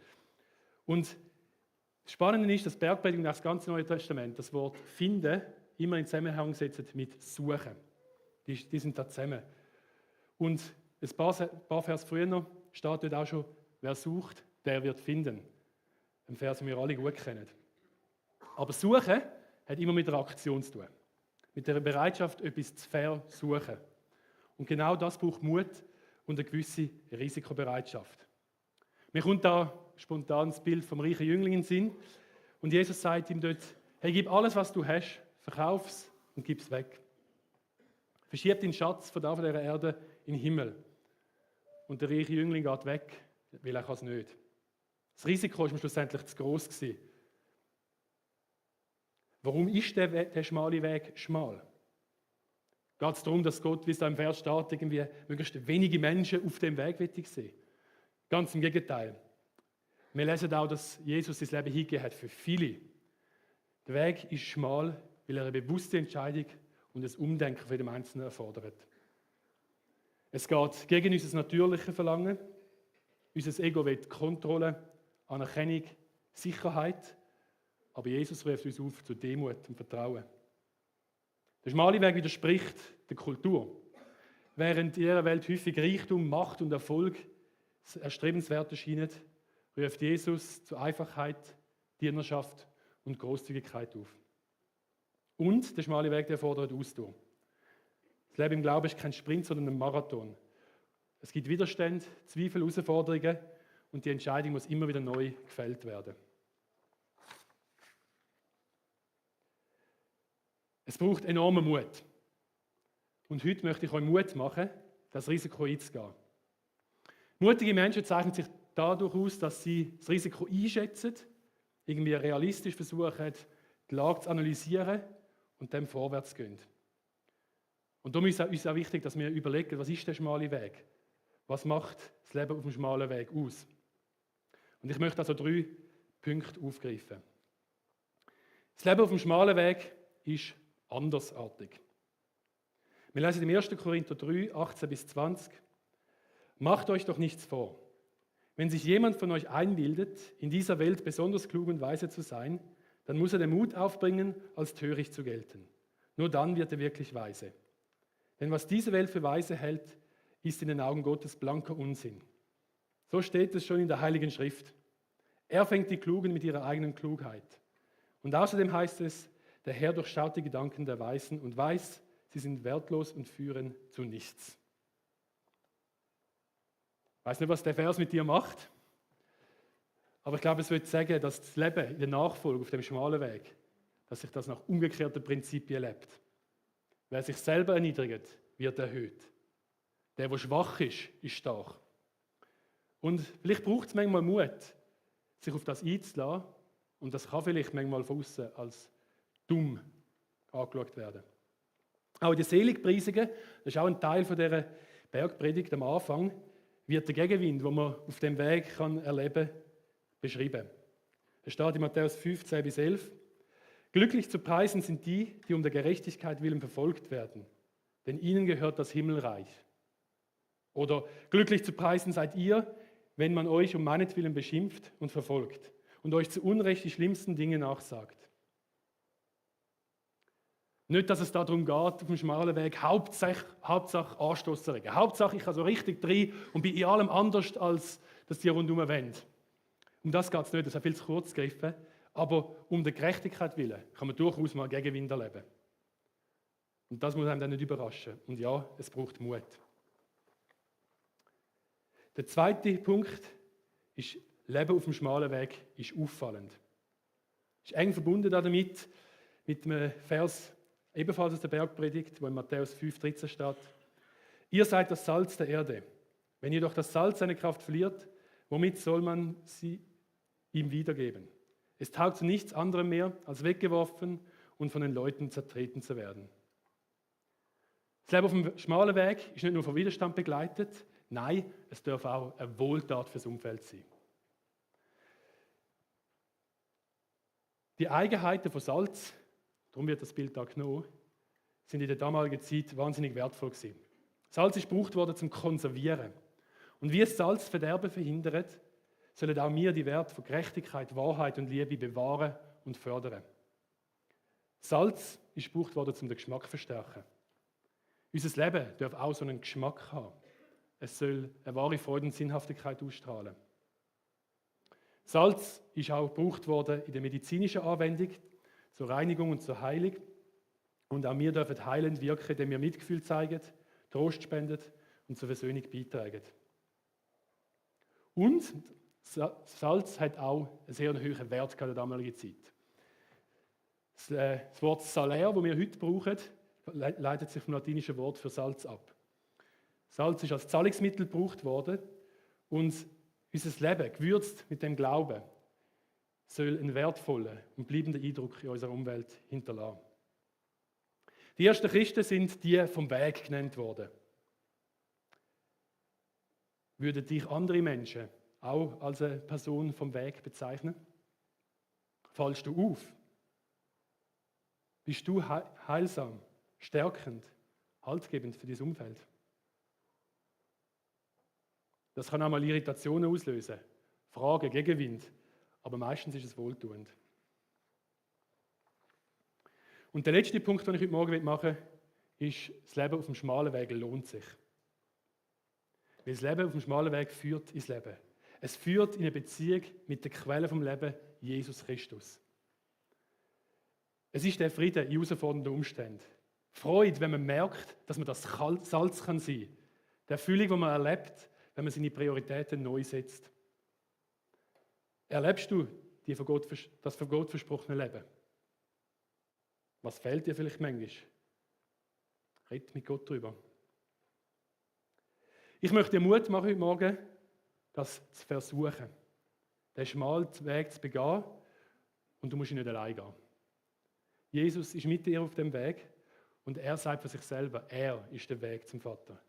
Und das Spannende ist, dass Bergpredigt das ganze Neue Testament das Wort finden immer in Zusammenhang setzt mit suchen. Die sind da zusammen. Und ein paar Vers früher noch steht dort auch schon, wer sucht, der wird finden. Ein Vers, den wir alle gut kennen. Aber Suchen hat immer mit einer Aktion zu tun. Mit der Bereitschaft, etwas zu versuchen. Und genau das braucht Mut und eine gewisse Risikobereitschaft. Mir kommt da spontan das Bild vom reichen Jüngling in den Sinn. Und Jesus sagt ihm dort, hey, gib alles, was du hast, verkauf es und gib es weg. Verschieb deinen Schatz von dieser Erde in den Himmel. Und der reiche Jüngling geht weg, weil er es nicht kann. Das Risiko war schlussendlich zu gross gewesen. Warum ist der schmale Weg schmal? Geht es darum, dass Gott, wie es da im Vers steht, irgendwie möglichst wenige Menschen auf dem Weg sehen? Ganz im Gegenteil. Wir lesen auch, dass Jesus sein Leben hingegeben hat für viele. Der Weg ist schmal, weil er eine bewusste Entscheidung und ein Umdenken für den Einzelnen erfordert. Es geht gegen unser natürliches Verlangen. Unser Ego will Kontrolle, Anerkennung, Sicherheit. Aber Jesus ruft uns auf zu Demut und Vertrauen. Der schmale Weg widerspricht der Kultur. Während in ihrer Welt häufig Reichtum, Macht und Erfolg erstrebenswert erscheinen, ruft Jesus zu Einfachheit, Dienerschaft und Großzügigkeit auf. Und der schmale Weg, der fordert Ausdauer. Das Leben im Glauben ist kein Sprint, sondern ein Marathon. Es gibt Widerstände, Zweifel, Herausforderungen und die Entscheidung muss immer wieder neu gefällt werden. Es braucht enormen Mut. Und heute möchte ich euch Mut machen, das Risiko einzugehen. Mutige Menschen zeichnen sich dadurch aus, dass sie das Risiko einschätzen, irgendwie realistisch versuchen, die Lage zu analysieren und dann vorwärts gehen. Und darum ist es uns auch wichtig, dass wir überlegen, was ist der schmale Weg? Was macht das Leben auf dem schmalen Weg aus? Und ich möchte also 3 Punkte aufgreifen. Das Leben auf dem schmalen Weg ist andersartig. Wir lesen im 1. Korinther 3, 18-20. Macht euch doch nichts vor. Wenn sich jemand von euch einbildet, in dieser Welt besonders klug und weise zu sein, dann muss er den Mut aufbringen, als töricht zu gelten. Nur dann wird er wirklich weise. Denn was diese Welt für weise hält, ist in den Augen Gottes blanker Unsinn. So steht es schon in der Heiligen Schrift. Er fängt die Klugen mit ihrer eigenen Klugheit. Und außerdem heißt es, der Herr durchschaut die Gedanken der Weisen und weiß, sie sind wertlos und führen zu nichts. Ich weiß nicht, was der Vers mit dir macht, aber ich glaube, es wird sagen, dass das Leben in der Nachfolge auf dem schmalen Weg, dass sich das nach umgekehrten Prinzipien lebt. Wer sich selber erniedrigt, wird erhöht. Der schwach ist, ist stark. Und vielleicht braucht es manchmal Mut, sich auf das einzulassen, und das kann vielleicht manchmal von außen als dumm angeschaut werden. Auch die Seligpreisungen, das ist auch ein Teil von dieser Bergpredigt am Anfang, wird der Gegenwind, den man auf dem Weg erleben kann, beschrieben. Es steht in Matthäus 15-11. Glücklich zu preisen sind die, die um der Gerechtigkeit willen verfolgt werden, denn ihnen gehört das Himmelreich. Oder glücklich zu preisen seid ihr, wenn man euch um meinetwillen beschimpft und verfolgt und euch zu Unrecht die schlimmsten Dinge nachsagt. Nicht, dass es darum geht, auf dem schmalen Weg Hauptsache Anstoß zu regen. Hauptsache, ich kann so richtig drin und bin in allem anders, als dass die rundherum wollen. Um das geht es nicht, das ist viel zu kurz gegriffen. Aber um der Gerechtigkeit willen kann man durchaus mal Gegenwind erleben. Und das muss einem dann nicht überraschen. Und ja, es braucht Mut. Der zweite Punkt ist Leben auf dem schmalen Weg ist auffallend. Ist eng verbunden damit mit einem Vers, ebenfalls aus der Bergpredigt, wo in Matthäus 5,13 steht. Ihr seid das Salz der Erde. Wenn jedoch das Salz seine Kraft verliert, womit soll man sie ihm wiedergeben? Es taugt zu nichts anderem mehr, als weggeworfen und von den Leuten zertreten zu werden. Das Leben auf dem schmalen Weg ist nicht nur von Widerstand begleitet, nein, es darf auch eine Wohltat fürs Umfeld sein. Die Eigenheiten von Salz, darum wird das Bild da genommen, sind in der damaligen Zeit wahnsinnig wertvoll gewesen. Salz ist gebraucht worden zum Konservieren. Und wie es Salz Verderben verhindert, sollen auch wir die Werte von Gerechtigkeit, Wahrheit und Liebe bewahren und fördern. Salz ist gebraucht worden, um den Geschmack zu verstärken. Unser Leben darf auch so einen Geschmack haben. Es soll eine wahre Freude und Sinnhaftigkeit ausstrahlen. Salz ist auch gebraucht worden in der medizinischen Anwendung, zur Reinigung und zur Heilung. Und auch wir dürfen heilend wirken, indem wir Mitgefühl zeigen, Trost spenden und zur Versöhnung beitragen. Und Salz hat auch einen sehr hohen Wert in der damaligen Zeit. Das Wort Salär, das wir heute brauchen, leitet sich vom latinischen Wort für Salz ab. Salz ist als Zahlungsmittel gebraucht worden und unser Leben, gewürzt mit dem Glauben, soll einen wertvollen und bleibenden Eindruck in unserer Umwelt hinterlassen. Die ersten Christen sind die vom Weg genannt worden. Würden dich andere Menschen auch als eine Person vom Weg bezeichnen? Fallst du auf? Bist du heilsam, stärkend, haltgebend für dein Umfeld? Das kann auch mal Irritationen auslösen, Fragen, Gegenwind, aber meistens ist es wohltuend. Und der letzte Punkt, den ich heute Morgen machen will, ist, das Leben auf dem schmalen Weg lohnt sich. Weil das Leben auf dem schmalen Weg führt ins Leben. Es führt in eine Beziehung mit der Quelle vom Leben, Jesus Christus. Es ist der Frieden in herausfordernden Umständen. Freude, wenn man merkt, dass man das Salz sein kann. Der Erfüllung, die man erlebt, wenn man seine Prioritäten neu setzt. Erlebst du das von Gott versprochene Leben? Was fehlt dir vielleicht manchmal? Red mit Gott drüber. Ich möchte dir Mut machen heute Morgen, das zu versuchen. Den schmalen Weg zu begehen und du musst ihn nicht allein gehen. Jesus ist mit dir auf dem Weg und er sagt von sich selber, er ist der Weg zum Vater.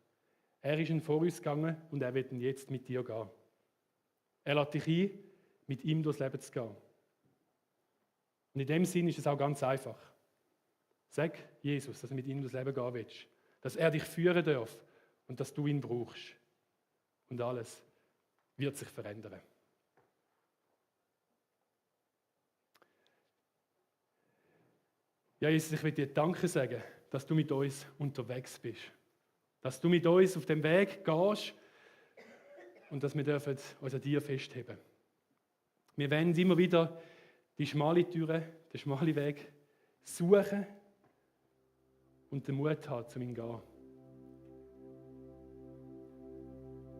Er ist ihn vor uns gegangen und er wird ihn jetzt mit dir gehen. Er lädt dich ein, mit ihm durchs Leben zu gehen. Und in dem Sinn ist es auch ganz einfach. Sag Jesus, dass du mit ihm durchs Leben gehen willst. Dass er dich führen darf und dass du ihn brauchst. Und alles wird sich verändern. Ja, Jesus, ich will dir Danke sagen, dass du mit uns unterwegs bist. Dass du mit uns auf dem Weg gehst und dass wir dürfen uns an dir festheben. Wir wollen immer wieder die schmale Türe, den schmalen Weg suchen und den Mut haben, zu ihm zu gehen.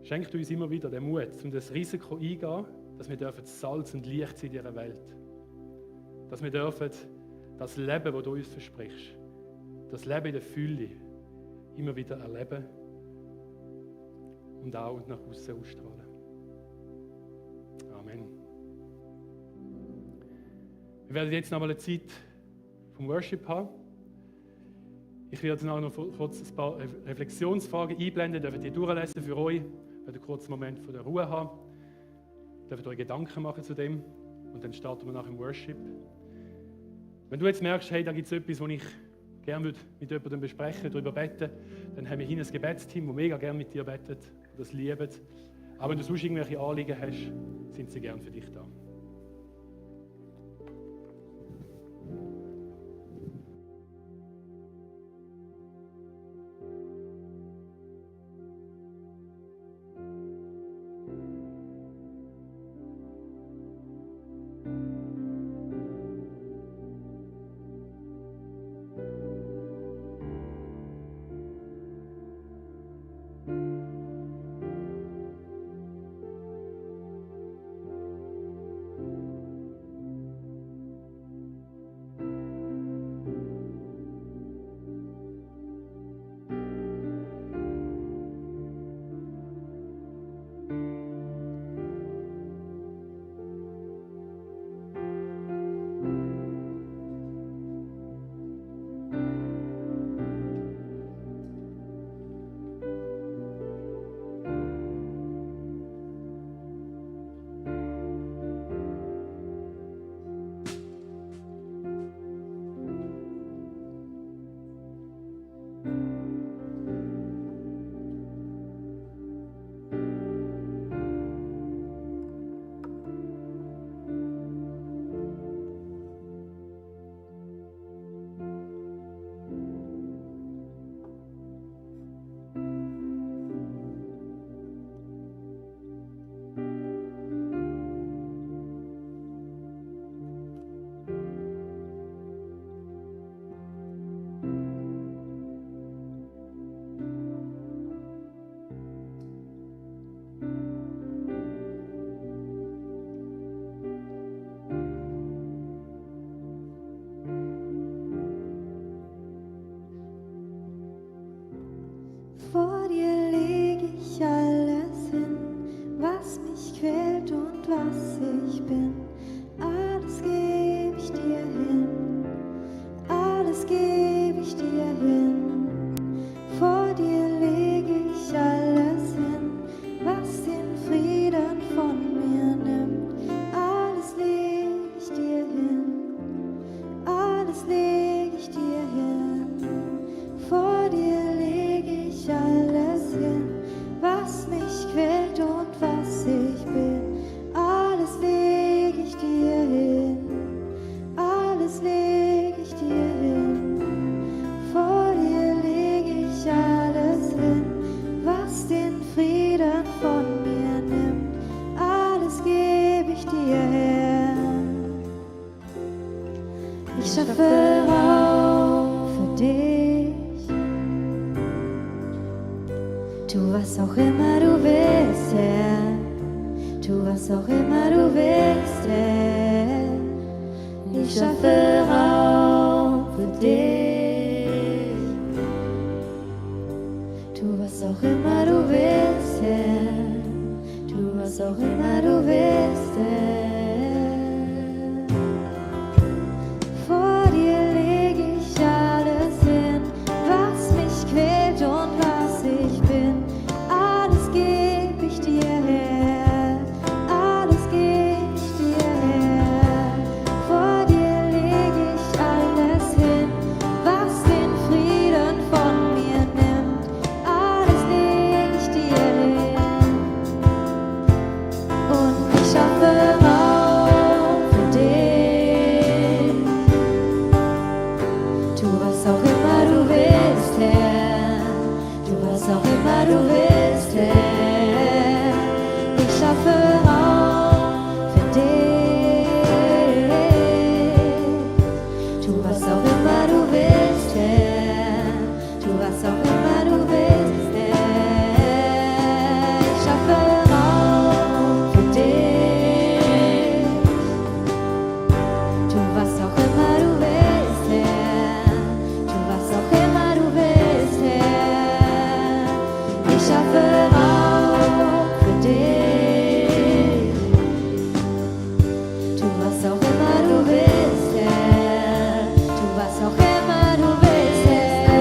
Schenk du uns immer wieder den Mut, um das Risiko eingehen, dass wir dürfen Salz und Licht sein in dieser Welt. Dass wir dürfen das Leben, das du uns versprichst, das Leben in der Fülle, immer wieder erleben und auch nach außen ausstrahlen. Amen. Wir werden jetzt noch mal eine Zeit vom Worship haben. Ich werde noch kurz ein paar Reflexionsfragen einblenden, dürft ihr durchlesen für euch, werdet einen kurzen Moment von der Ruhe haben, dürft euch Gedanken machen zu dem und dann starten wir nach dem Worship. Wenn du jetzt merkst, hey, da gibt es etwas, was ich gerne mit jemandem besprechen, darüber beten, dann haben wir hier ein Gebetsteam, das mega gerne mit dir betet und das liebt. Aber wenn du sonst irgendwelche Anliegen hast, sind sie gerne für dich da. quält und was ich bin, alles gebe ich dir hin, alles gebe ich dir hin. Vor dir lege ich alles hin, was den Frieden von mir nimmt. Alles lege ich dir hin, alles lege ich dir hin. Vor dir lege ich alles hin, was mich quält und was ich bin. Alles lege ich dir hin, alles lege ich dir hin. Vor dir lege ich alles hin, was den Frieden von mir nimmt. Alles gebe ich dir her. Ich schaffe Raum für dich. Tu was auch immer du willst, Herr. Tu was auch immer du willst, Herr. Ich schaffe Raum für dich. Tu was auch immer du willst, Herr. Tu was auch immer du willst, Herr. Vor dir lege ich alles hin, was mich quält und was ich bin. Alles gebe ich dir her, alles gebe ich dir her. Vor dir lege ich alles hin, was den Frieden von mir nimmt. Alles lege ich dir hin. Und ich schaffe Raum für dich. Tu was auch immer du willst, Herr. Tu was auch immer du willst, Herr. Ich schaffe Raum für dich. Tu was auch immer du willst, Herr. Tu was auch immer du willst, Herr. Ich schaffe Raum für dich. Tu was auch immer du willst, Herr. Tu was auch immer du willst, Herr. Ich schaffe Raum für dich. Tu was auch immer du willst, Herr. Tu was auch immer du willst, Herr.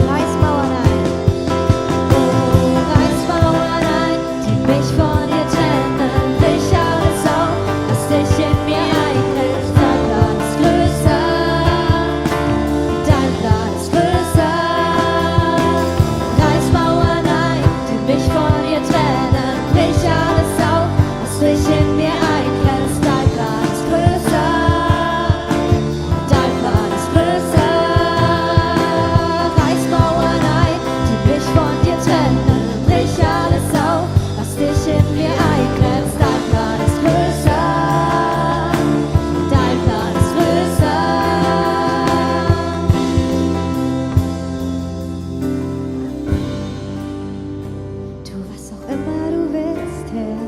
Reiß Mauern ein. Reiß Mauern ein, die mich von dir trennen. Brich alles auf, was dich in mir einklemmt. Dein Plan ist größer. Dein Plan ist größer. Reiß Mauern ein, die mich von dir trennen. Brich alles auf, was dich in mir einklemmt. Dein Plan ist größer. Dein Plan ist größer. Reiß Mauern ein, die mich von dir trennen. Brich alles auf, was dich in mir einklemmt. Dein Plan ist größer. Dein Plan ist größer. Tu was auch immer du willst, Herr.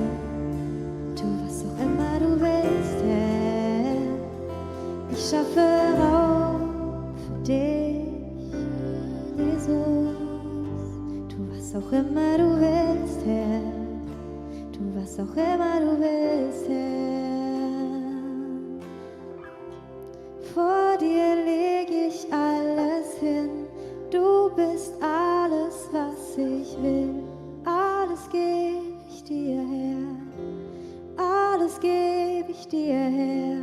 Tu was auch immer du willst, Herr. Ich schaffe Raum für dich, Jesus. Tu was auch immer du willst, Herr. Tu was auch immer du willst, Herr. Vor dir lege ich alles hin. Du bist alles, was ich will. Alles gebe ich dir her. Alles gebe ich dir her.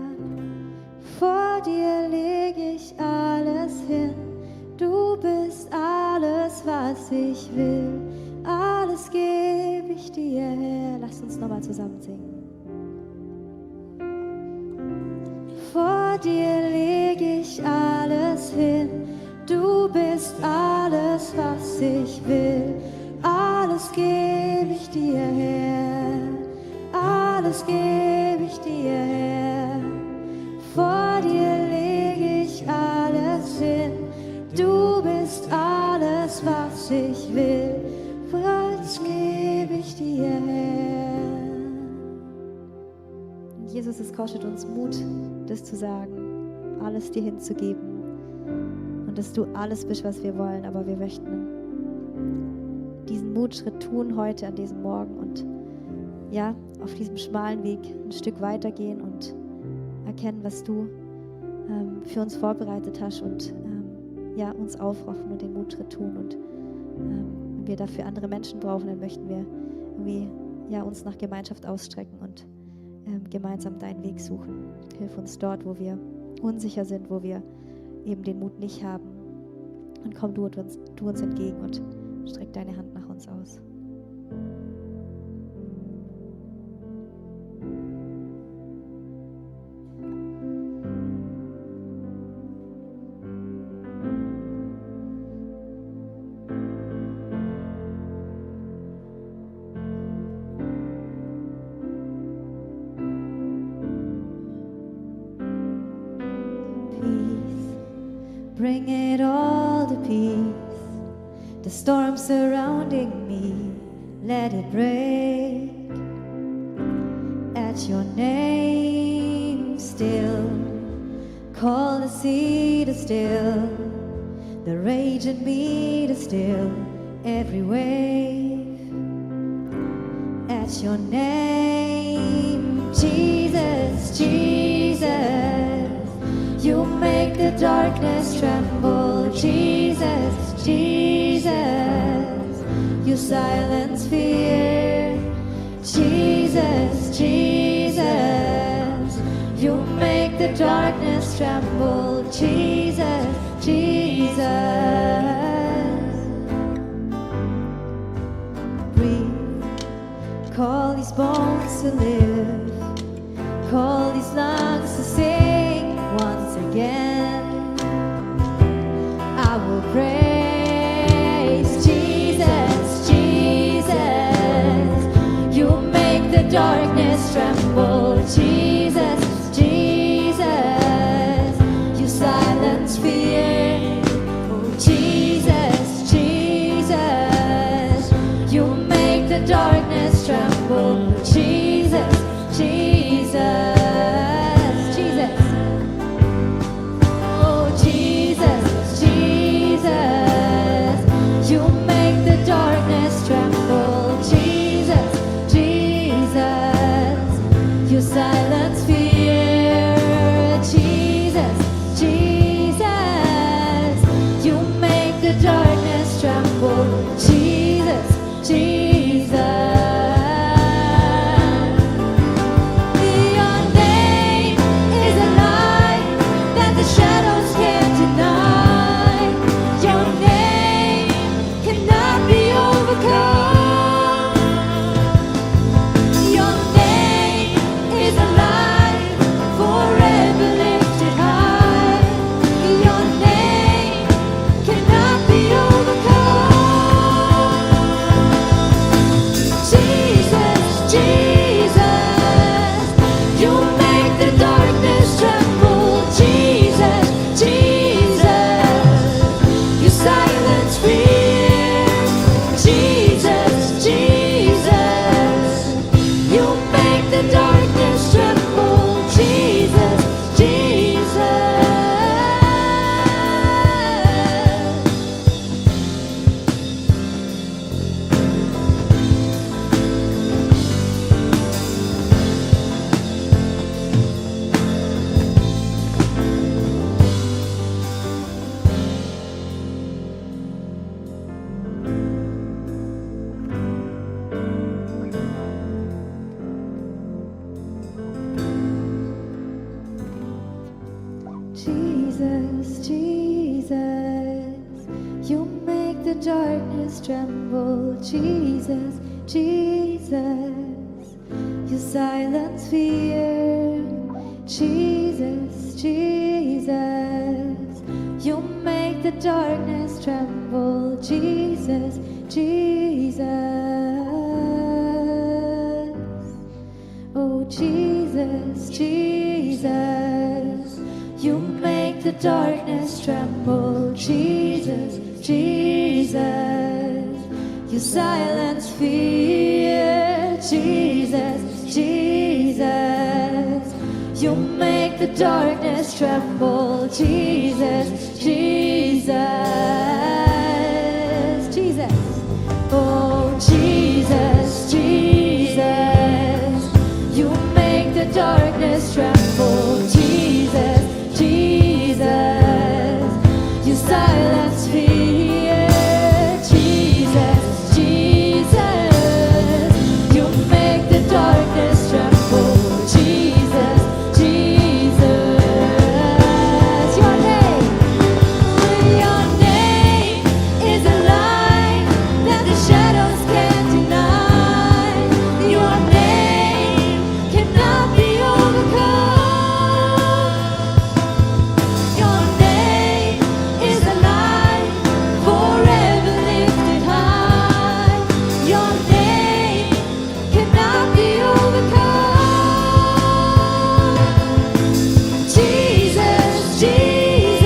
Vor dir lege ich alles hin. Du bist alles, was ich will. Alles gebe ich dir her. Lasst uns nochmal zusammen singen. Vor dir lege ich alles hin. Du bist alles, was ich will. Alles gebe ich dir her. Alles gebe ich dir her. Vor dir lege ich alles hin. Du bist alles, was ich will. Was gebe ich dir her? Jesus, es kostet uns Mut, das zu sagen, alles dir hinzugeben und dass du alles bist, was wir wollen, aber wir möchten diesen Mutschritt tun heute an diesem Morgen und ja, auf diesem schmalen Weg ein Stück weitergehen und erkennen, was du für uns vorbereitet hast und ja, uns aufrufen und den Mutschritt tun. Und wenn wir dafür andere Menschen brauchen, dann möchten wir irgendwie, ja, uns nach Gemeinschaft ausstrecken und gemeinsam deinen Weg suchen. Hilf uns dort, wo wir unsicher sind, wo wir eben den Mut nicht haben. Und komm du uns entgegen und streck deine Hand nach uns aus. Bring it all to peace. The storm surrounding me, let it break. At your name still, call the sea to still, the rage in me to still every wave. At your name, Jesus, Jesus, you make the darkness tremble. Jesus, Jesus, you silence fear. Jesus, Jesus, you make the darkness tremble. Jesus, Jesus. Breathe, call these bones to live, call these lungs to sing once again. I will praise Jesus, Jesus. You make the darkness tremble. Jesus, Jesus. You silence fear. Oh, Jesus, Jesus. You make the darkness tremble. Jesus, Jesus. Silence fear, Jesus, Jesus. You make the darkness tremble, Jesus, Jesus. Your name is a light that the shadows can't deny. Your name cannot be overcome. Your name is a light forever lifted high. Your name cannot be overcome. Jesus, Jesus, you make the darkness tremble. Jesus, Jesus, you silence fear. Jesus, Jesus, you make the darkness tremble. Jesus, Jesus. Jesus, Jesus, you make the darkness tremble. Jesus, Jesus, you silence fear. Jesus, Jesus, you make the darkness tremble. Jesus, Jesus. Oh, Jesus, Jesus, you make the darkness tremble. Jesus, Jesus, you silence fear. Jesus, Jesus, You make the darkness tremble, Jesus, Jesus, Jesus. Oh, Jesus, Jesus. You make the darkness tremble, Jesus, Jesus. You silence fear, Jesus, Jesus. You make the darkness tremble, Jesus, Jesus. Your name is a light that the shadows can't deny. Your name cannot be overcome. Your name is a light forever lifted high. Your name cannot be overcome. Jesus, Jesus,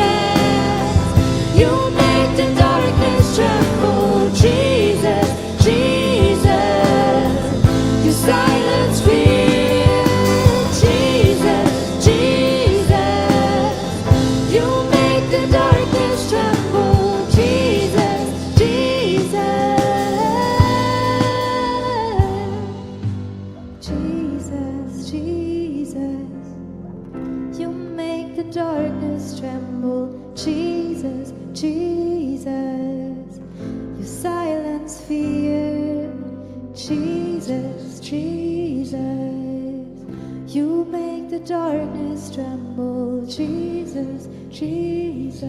you make the darkness tremble. Jesus, Jesus, you silence fear. Jesus, Jesus, you make the darkness tremble. Jesus, Jesus, Jesus, you make the darkness tremble. Jesus, Jesus, you silence fear. Jesus, Jesus, you make the darkness tremble. Jesus, Jesus.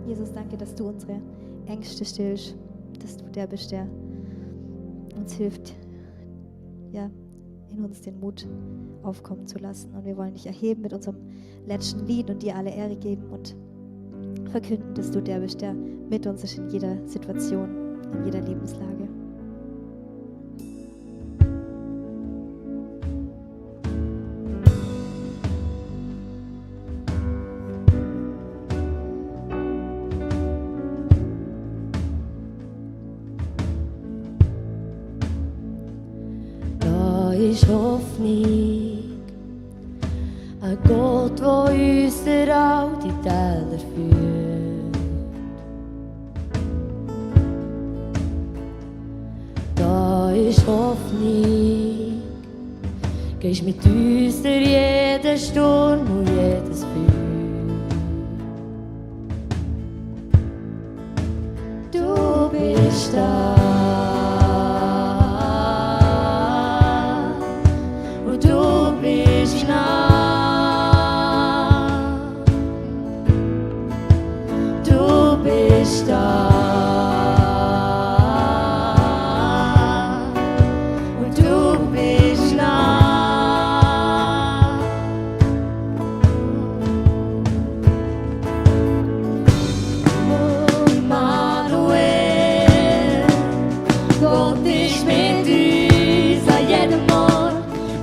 Jesus, danke, dass du unsere Ängste stillst, dass du der bist, der uns hilft, ja, in uns den Mut aufkommen zu lassen. Und wir wollen dich erheben mit unserem letzten Lied und dir alle Ehre geben und verkünden, dass du der bist, der mit uns ist in jeder Situation, in jeder Lebenslage. Da ist Hoffnung, ein Gott, der uns durch all die Täler führt. Da ist Hoffnung, gehst mit uns durch jeden Sturm und jedes Feuer. Du bist da. Du bist nah, du bist da und du bist nah. Oh, Immanuel, Gott ist mit uns an jedem Ort.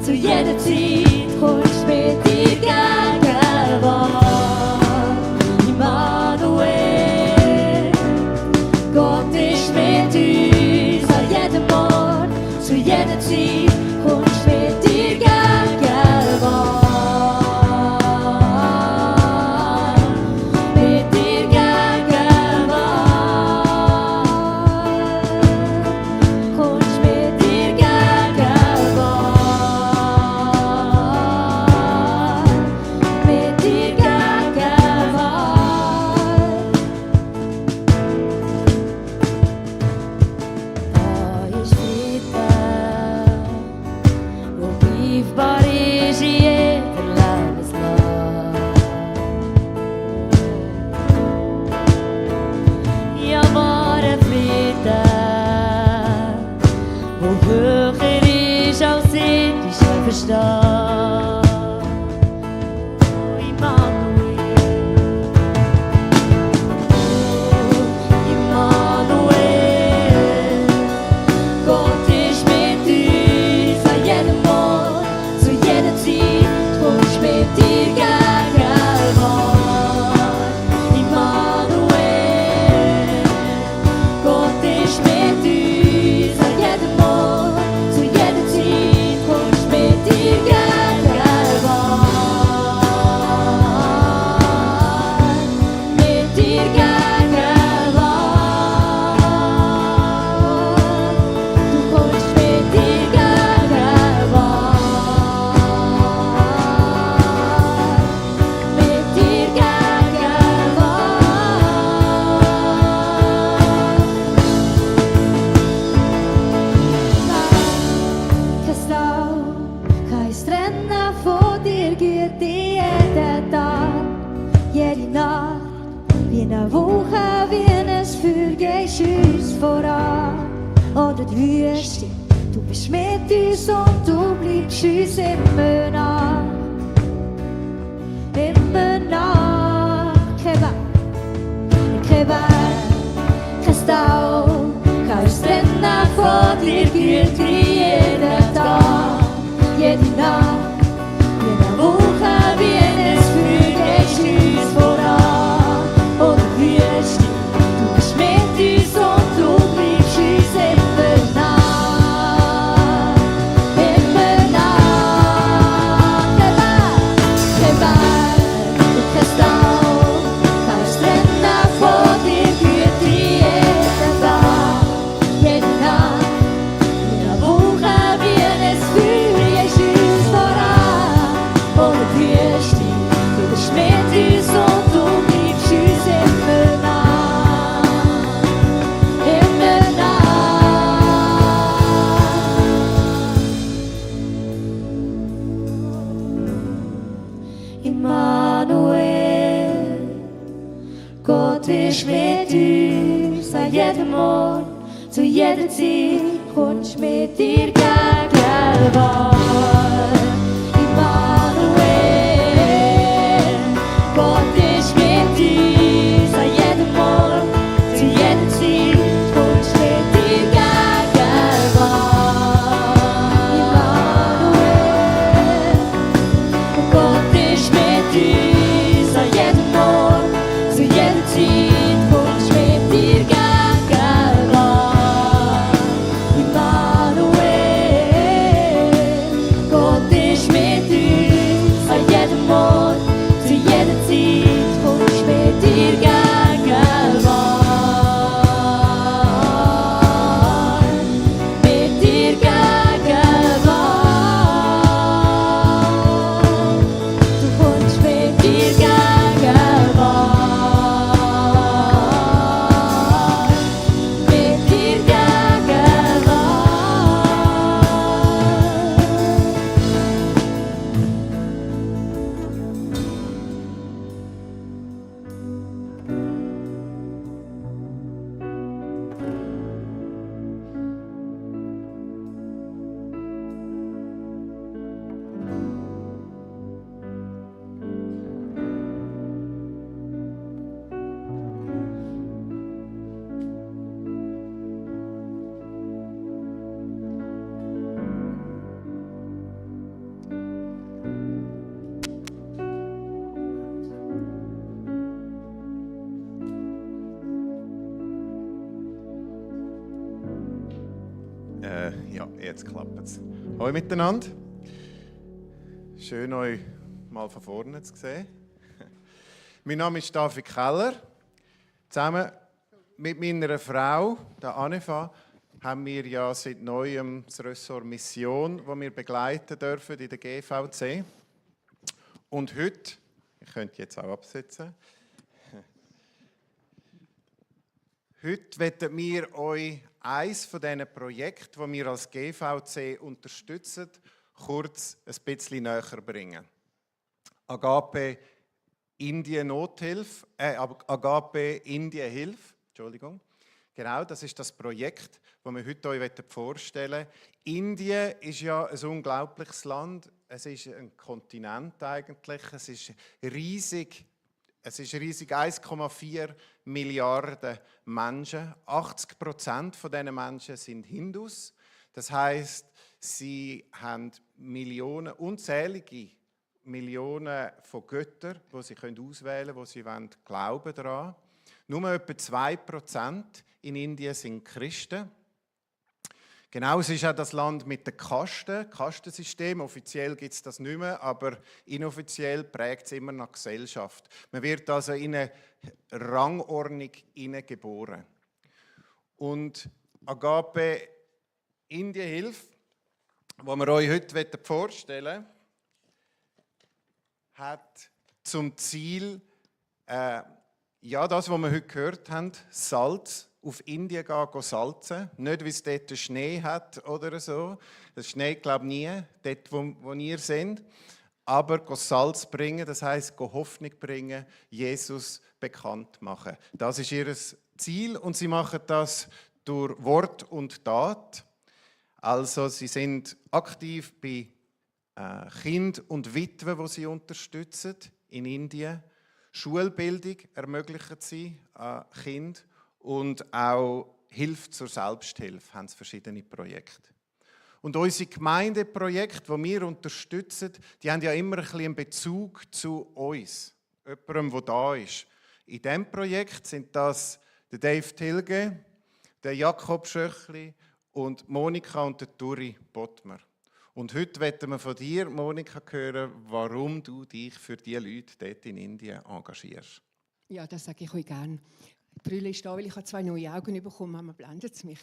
Zu jeder Zeit kommst mit dir Gegenwart. Immanuel, Gott ist mit uns an jedem Ort. Zu jeder Zeit kommst mit dir Gegenwart. Mit dir Gegenwart. Kommst mit dir Gegenwart. Mit dir Gegenwart. Da ist Frieden, wo greifbar ist in jeder Lebenslage. Ja, wahre Frieden, wo höher ist als irdischer Verstand. Oh, Immanuel, oh, Immanuel, Gott ist mit uns an jedem Ort. Zu jeder Zeit kommst mit dir Gegenwart. Immanuel, Gott ist mit uns an jedem Ort. oder die Wüste. Du bist mit uns und du bleibst uns immer nah. Immer nah. Kein Weg, kein Tau, kann uns trennen von dir, Güte jeden Tag, jede Nacht, jede Woche, wie ein Feuer gehst uns voran. Oder Wüste, du bist mit uns und du bleibst uns immer nah. Immer nah. Kein Weg und kein Tau, kann uns trennen von dir, Güte jeden Tag, jede Nacht, jede Woche, wie ein Feuer gehst uns voran. Oder Wüste, du bist mit uns und du bleibst uns immer nah. Immer nah. Immanuel, Gott ist mit uns an jedem Ort, zu jeder Zeit kommst mit dir Gegenwart. Immanuel, Gott ist mit uns an jedem Ort, zu jeder Zeit kommst mit dir Gegenwart. Immanuel, Gott ist mit uns an jedem Ort, zu jeder Zeit kommst mit dir Gegenwart. Immanuel, Gott ist mit uns an jedem Ort, zu jeder Zeit kommst mit dir Gegenwart. Mit dir Gegenwart. Du kommst mit dir Gegenwart. Mit dir Gegenwart. Ja, jetzt klappt es. Hallo miteinander. Schön, euch mal von vorne zu sehen. Mein Name ist David Keller. Zusammen mit meiner Frau, der Anefa, haben wir ja seit neuem das Ressort Mission, das wir begleiten dürfen in der GVC. Und heute, ich könnte jetzt auch absetzen, heute wollen wir euch eines von diesen Projekten, die wir als GVC unterstützen, kurz ein bisschen näher bringen. Agape Indien Nothilfe, Agape Indien Hilfe, Entschuldigung. Genau, das ist das Projekt, das wir heute euch vorstellen wollen. Indien ist ja ein unglaubliches Land. Es ist ein Kontinent eigentlich. Es ist riesig. Es ist riesig, 1,4 Milliarden Menschen. 80% von diesen Menschen sind Hindus. Das heisst, sie haben Millionen, unzählige Millionen von Göttern, die sie auswählen können, die sie glauben daran. Nur etwa 2% in Indien sind Christen. Genau, es ist auch das Land mit den Kastensystem. Offiziell gibt es das nicht mehr, aber inoffiziell prägt es immer noch die Gesellschaft. Man wird also in eine Rangordnung hineingeboren. Und Agape Indien Hilfe, die wir euch heute vorstellen wollen, hat zum Ziel, das, was wir heute gehört haben, Salz. Auf Indien gehen salzen. Nicht, weil es dort Schnee hat oder so. Das Schnee, glaube ich, nie, dort, wo wir sind. Aber Salz bringen, das heisst, Hoffnung bringen, Jesus bekannt machen. Das ist ihr Ziel und sie machen das durch Wort und Tat. Also sie sind aktiv bei Kindern und Witwen, die sie unterstützen in Indien. Schulbildung ermöglichen sie Kindern und auch Hilfe zur Selbsthilfe haben sie verschiedene Projekte. Und unsere Gemeindeprojekte, die wir unterstützen, die haben ja immer ein bisschen einen Bezug zu uns, jemandem, der da ist. In diesem Projekt sind das der Dave Tilge, der Jakob Schöchli und Monika und der Turi Bottmer. Und heute wollen wir von dir, Monika, hören, warum du dich für die Leute dort in Indien engagierst. Ja, das sage ich euch gerne. Die Brille ist da, weil ich habe 2 neue Augen bekommen, Mama blendet es mich.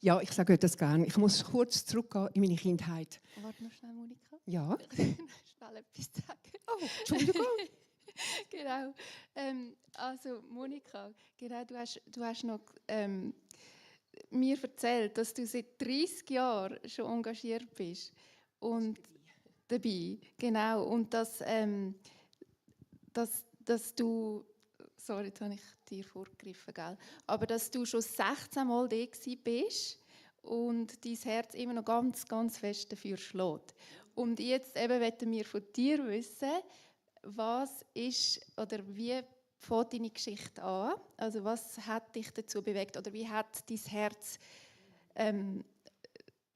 Ja, ich sage euch das gerne. Ich muss kurz zurückgehen in meine Kindheit. Warte noch schnell, Monika. Ja? Schnell etwas sagen. Oh, Entschuldigung. Genau. Also Monika, genau, du hast noch mir erzählt, dass du seit 30 Jahren schon engagiert bist. Und dabei, genau. Und dass du, sorry, jetzt habe ich dir vorgegriffen, gell? Aber dass du schon 16 Mal da bist und dein Herz immer noch ganz, ganz fest dafür schlägt. Und jetzt eben wollen wir von dir wissen, was ist oder wie fängt deine Geschichte an? Also was hat dich dazu bewegt oder wie hat dein Herz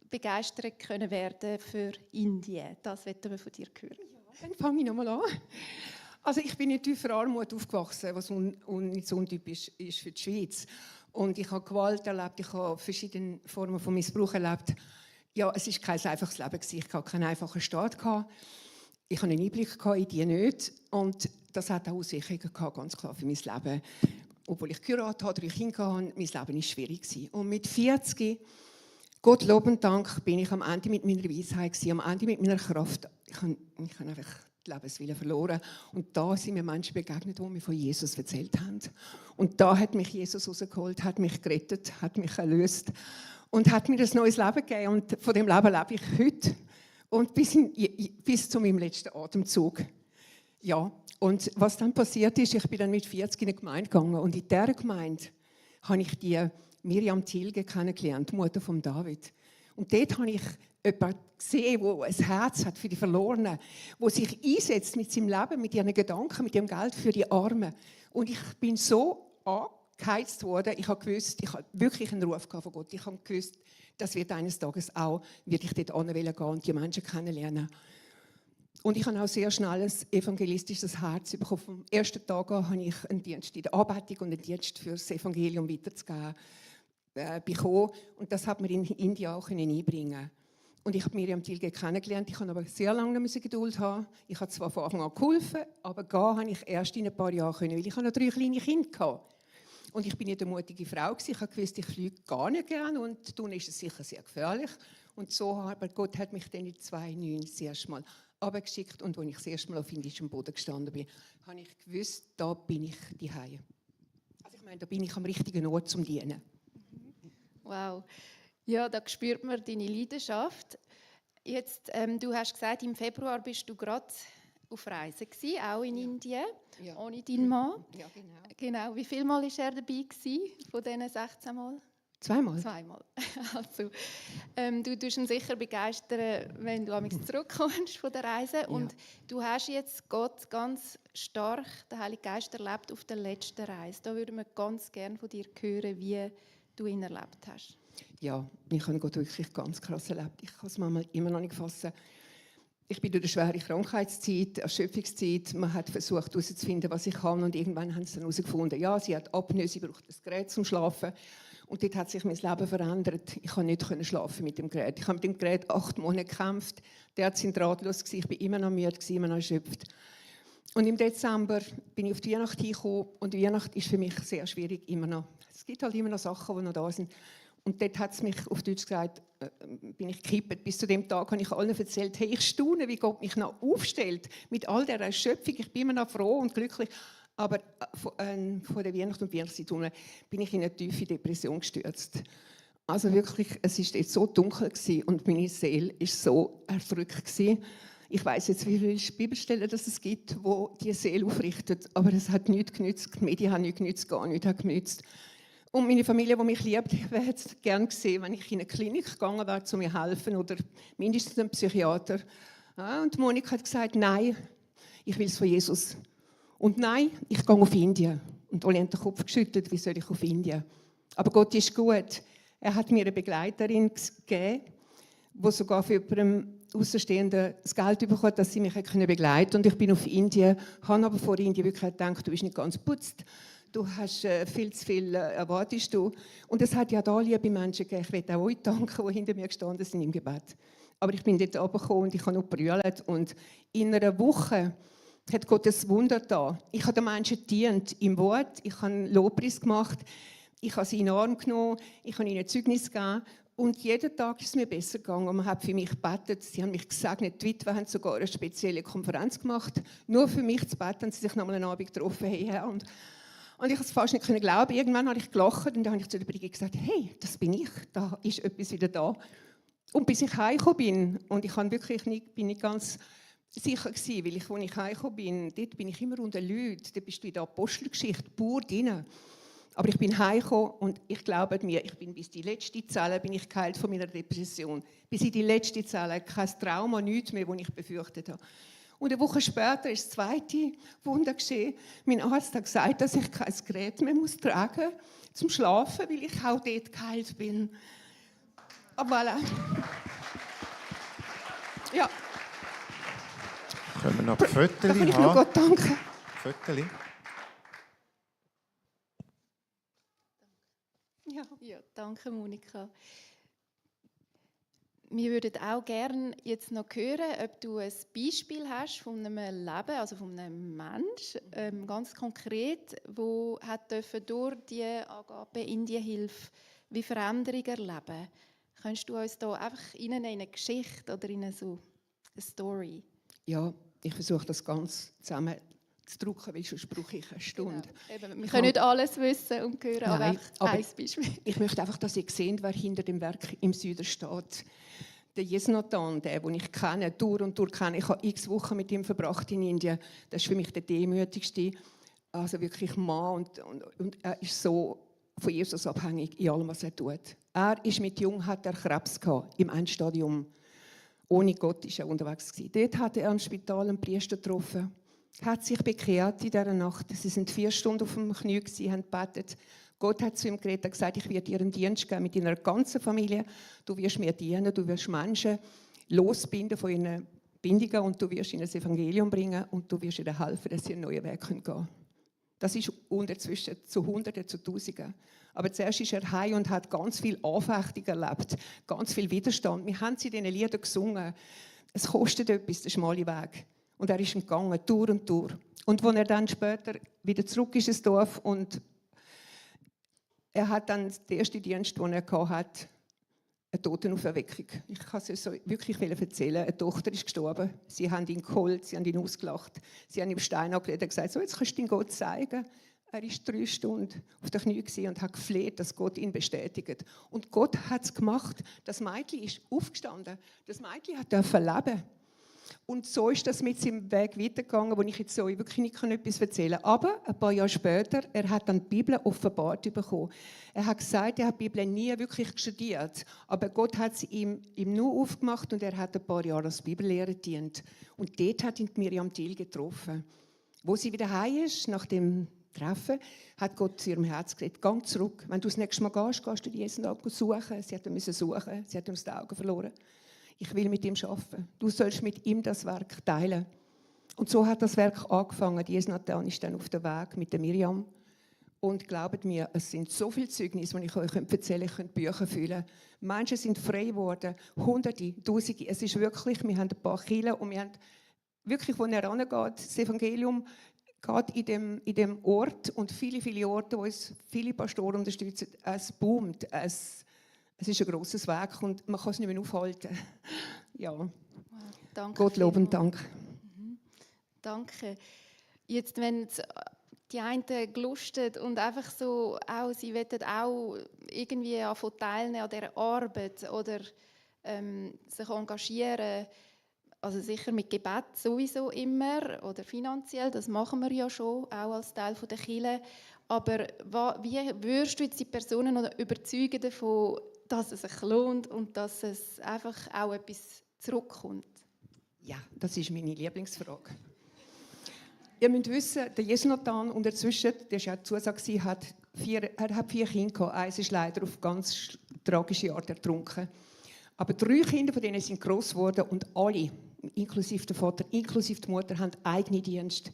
begeistert können werden für Indien? Das wollen wir von dir hören. Ja, dann fange ich nochmal an. Also ich bin in tiefer Armut aufgewachsen, was nicht so untypisch ist für die Schweiz. Und ich habe Gewalt erlebt, ich habe verschiedene Formen von Missbrauch erlebt. Ja, es war kein einfaches Leben. Ich hatte keinen einfachen Start. Ich hatte einen Einblick in die nicht. Und das hat auch Auswirkungen gehabt, ganz klar für mein Leben. Obwohl ich geheiratet habe, 3 Kinder hatte, mein Leben war schwierig. Und mit 40, Gott Lob und Dank, bin ich am Ende mit meiner Weisheit, am Ende mit meiner Kraft. Ich habe einfach die Lebenswille verloren. Und da sind mir Menschen begegnet, die mir von Jesus erzählt haben. Und da hat mich Jesus rausgeholt, hat mich gerettet, hat mich erlöst und hat mir ein neues Leben gegeben. Und von dem Leben lebe ich heute und bis zu meinem letzten Atemzug. Ja, und was dann passiert ist, ich bin dann mit 40 in eine Gemeinde gegangen und in dieser Gemeinde habe ich die Miriam Tilge kennengelernt, die Mutter von David. Und dort habe ich jemanden gesehen, der ein Herz hat für die Verlorenen, der sich einsetzt mit seinem Leben, mit ihren Gedanken, mit ihrem Geld für die Armen. Und ich bin so angeheizt worden, ich habe gewusst, ich habe wirklich einen Ruf von Gott. Ich habe gewusst, das wird eines Tages auch, werde ich dort gehen und die Menschen kennenlernen. Und ich habe auch sehr schnell ein evangelistisches Herz bekommen. Vom ersten Tag an habe ich einen Dienst in der Anbetung und einen Dienst für das Evangelium weiterzugeben bekommen. Und das hat mir in Indien auch einbringen. Und ich habe Miriam Tilge kennengelernt. Ich habe aber sehr lange Geduld haben. Ich habe zwar von Anfang an geholfen, aber gehen habe ich erst in ein paar Jahren können, weil ich noch 3 kleine Kinder hatte. Und ich bin nicht eine mutige Frau gewesen. Ich habe gewusst, ich fliege gar nicht gerne und dann ist es sicher sehr gefährlich. Und so, aber Gott hat mich dann in 2009 das erste Mal runtergeschickt und als ich das erste Mal auf indischem Boden gestanden bin, habe ich gewusst, da bin ich daheim. Also ich meine, da bin ich am richtigen Ort zum Dienen. Wow. Ja, da spürt man deine Leidenschaft. Jetzt, du hast gesagt, im Februar bist du gerade auf Reise gewesen, auch in Indien, ohne deinen Mann. Ja, genau. Genau. Wie viele Mal war er dabei gewesen, von diesen 16 Mal? 2 Mal. 2 Mal. Also, du tust ihn sicher begeistern, wenn du zurückkommst von der Reise. Ja. Und du hast jetzt Gott ganz stark, den Heiligen Geist, erlebt auf der letzten Reise. Da würden wir ganz gerne von dir hören, wie du ihn erlebt hast. Ja, ich habe Gott wirklich ganz krass erlebt. Ich kann es manchmal immer noch nicht fassen. Ich bin durch eine schwere Krankheitszeit, Erschöpfungszeit. Man hat versucht herauszufinden, was ich kann. Und irgendwann haben sie dann herausgefunden, ja, sie hat Apnoe, sie braucht ein Gerät zum Schlafen. Und dort hat sich mein Leben verändert. Ich konnte nicht schlafen mit dem Gerät. Ich habe mit dem Gerät 8 Monate gekämpft. Der sind ratlos gewesen. Ich war immer noch müde, immer noch erschöpft. Und im Dezember bin ich auf die Weihnacht hingekommen. Und Weihnacht ist für mich sehr schwierig, immer noch. Es gibt halt immer noch Sachen, die noch da sind. Und dort hat es mich, auf Deutsch gesagt, bin ich gekippt. Bis zu dem Tag habe ich allen erzählt, hey, ich staune, wie Gott mich noch aufstellt. Mit all dieser Erschöpfung. Ich bin immer noch froh und glücklich. Aber von der Weihnacht und Weihnachtszeit bin ich in eine tiefe Depression gestürzt. Also wirklich, es war jetzt so dunkel gewesen und meine Seele war so erdrückt gewesen. Ich weiss jetzt, wie viele Bibelstellen es gibt, wo die Seele aufrichtet. Aber es hat nichts genützt. Die Medien haben nichts genützt, gar nichts hat genützt. Und meine Familie, die mich liebt, hätte es gerne gesehen, wenn ich in eine Klinik gegangen wäre, um mir zu helfen oder mindestens einen Psychiater. Ja, und Monika hat gesagt, nein, ich will es von Jesus. Und nein, ich gehe auf Indien. Und alle haben den Kopf geschüttelt, wie soll ich auf Indien? Aber Gott ist gut. Er hat mir eine Begleiterin gegeben, die sogar für jemanden Außenstehenden das Geld bekommen hat, dass sie mich begleiten konnte. Und ich bin auf Indien, habe aber vor Indien wirklich gedacht, du bist nicht ganz putzt. Du hast viel zu viel erwartest du. Und es hat ja da liebe Menschen gegeben. Ich möchte auch euch danken, die hinter mir gestanden sind im Gebet. Aber ich bin dort runtergekommen und ich habe noch gebrüllt. Und in einer Woche hat Gott ein Wunder getan. Ich habe den Menschen gedient im Wort. Ich habe Lobpreis gemacht. Ich habe sie in den Arm genommen. Ich habe ihnen ein Zeugnis gegeben. Und jeden Tag ist es mir besser gegangen. Und man hat für mich gebetet. Sie haben mich gesegnet. Die Witwe haben sogar eine spezielle Konferenz gemacht. Nur für mich zu beten, haben sie sich nochmal einen Abend getroffen. Hey, Herr. Und ich konnte es fast nicht glauben. Irgendwann habe ich gelacht und dann habe ich zu der Brigitte gesagt, hey, das bin ich, da ist etwas wieder da. Und bis ich heimgekommen bin, und ich bin nicht ganz sicher gewesen, weil als ich heimgekommen bin, dort bin ich immer unter Leuten, da bist du in der Apostelgeschichte pur drin. Aber ich bin heimgekommen und ich glaube mir, ich bin bis die letzte Zelle bin ich geheilt von meiner Depression. Bis in die letzte Zelle, kein Trauma, nichts mehr, das ich befürchtet habe. Und eine Woche später ist das zweite Wunder geschehen. Mein Arzt hat gesagt, dass ich kein Gerät mehr tragen muss zum Schlafen, weil ich auch dort geheilt bin. Aber voilà. Ja. Können wir noch Da Fotos kann ich nur haben? Gott danken. Fotos? Ja. Ja, danke Monika. Wir würden auch gerne jetzt noch hören, ob du ein Beispiel hast von einem Leben, also von einem Menschen, ganz konkret, wo hat durch die Agape Indienhilfe wie Veränderung erleben. Könntest du uns da einfach in eine Geschichte oder in eine Story? Ja, ich versuche das ganz zusammen zu drucken, weil sonst brauche ich eine Stunde. Genau. Eben, wir können nicht alles wissen und hören, aber Nein, einfach aber ein Beispiel. Ich möchte einfach, dass ihr seht, wer hinter dem Werk im Süden steht. Der Jesnatan, den ich kenne, durch und durch kenne. Ich habe x Wochen mit ihm verbracht in Indien. Das ist für mich der demütigste, also wirklich Mann. Und er ist so von Jesus abhängig in allem, was er tut. Er ist mit Jung, hat er Krebs gehabt, im Endstadium. Ohne Gott war er unterwegs gewesen. Dort hat er im Spital einen Priester getroffen. Hat sich bekehrt in dieser Nacht. Sie sind 4 Stunden auf dem Knie gewesen, haben gebetet. Gott hat zu ihm geredet und gesagt, ich werde dir einen Dienst geben mit deiner ganzen Familie. Du wirst mir dienen, du wirst Menschen losbinden von ihren Bindungen und du wirst ihnen das Evangelium bringen und du wirst ihnen helfen, dass sie einen neuen Weg gehen können. Das ist zwischen zu Hunderten, zu Tausenden. Aber zuerst ist er heim und hat ganz viel Anfechtung erlebt, ganz viel Widerstand. Wir haben sie in diesen Liedern gesungen. Es kostet etwas, der schmale Weg. Und er ist gegangen, durch und durch. Und als er dann später wieder zurück ist ins Dorf und er hat dann den ersten Dienst, den er hatte, eine Totenauferweckung. Ich kann es euch so wirklich erzählen. Eine Tochter ist gestorben. Sie haben ihn geholt, sie haben ihn ausgelacht. Sie haben ihm Stein angelegt und gesagt, so, jetzt kannst du ihn Gott zeigen. Er war 3 Stunden auf den Knien und hat gefleht, dass Gott ihn bestätigt. Und Gott hat es gemacht. Das Mädchen ist aufgestanden. Das Mädchen durfte leben. Und so ist das mit seinem Weg weitergegangen, wo ich jetzt so wirklich nicht etwas erzählen kann. Aber ein paar Jahre später, er hat dann die Bibel offenbart bekommen. Er hat gesagt, er hat die Bibel nie wirklich studiert, aber Gott hat sie ihm nur aufgemacht und er hat ein paar Jahre als Bibellehrer gedient. Und dort hat ihn Miriam Thiel getroffen. Wo sie wieder heim ist, nach dem Treffen, hat Gott zu ihrem Herz gesagt, geh zurück. Wenn du das nächste Mal gehst, gehst du die jeden Tag suchen. Sie musste suchen, sie hat ihn aus den Augen verloren. Ich will mit ihm arbeiten. Du sollst mit ihm das Werk teilen. Und so hat das Werk angefangen. Jesnatan ist dann auf dem Weg mit der Miriam. Und glaubt mir, es sind so viele Zeugnisse, die ich euch erzählen könnte. Ihr könnt Bücher füllen. Menschen sind frei geworden. Hunderte, Tausende. Es ist wirklich, wir haben ein paar Kirchen und wir haben wirklich, wo er rangeht, das Evangelium geht in dem Ort und viele, viele Orte, wo uns viele Pastoren unterstützen. Es boomt. Es ist ein grosses Werk und man kann es nicht mehr aufhalten. Ja. Wow, danke Gott lob und vielmals. Dank. Danke. Jetzt, wenn die einen gelustet und einfach so auch, sie wollen auch irgendwie teilnehmen an dieser Arbeit oder sich engagieren, also sicher mit Gebet sowieso immer oder finanziell, das machen wir ja schon, auch als Teil der Kirche. Aber wie würdest du jetzt die Personen noch überzeugen davon, dass es sich lohnt und dass es einfach auch etwas zurückkommt? Ja, das ist meine Lieblingsfrage. Ihr müsst wissen, der Jesnatan unterzwischen, der war ja Zusage, er hat 4 Kinder gehabt. Eins ist leider auf ganz tragische Art ertrunken. Aber 3 Kinder von denen sind gross geworden und alle, inklusive der Vater, inklusive die Mutter, haben eigene Dienste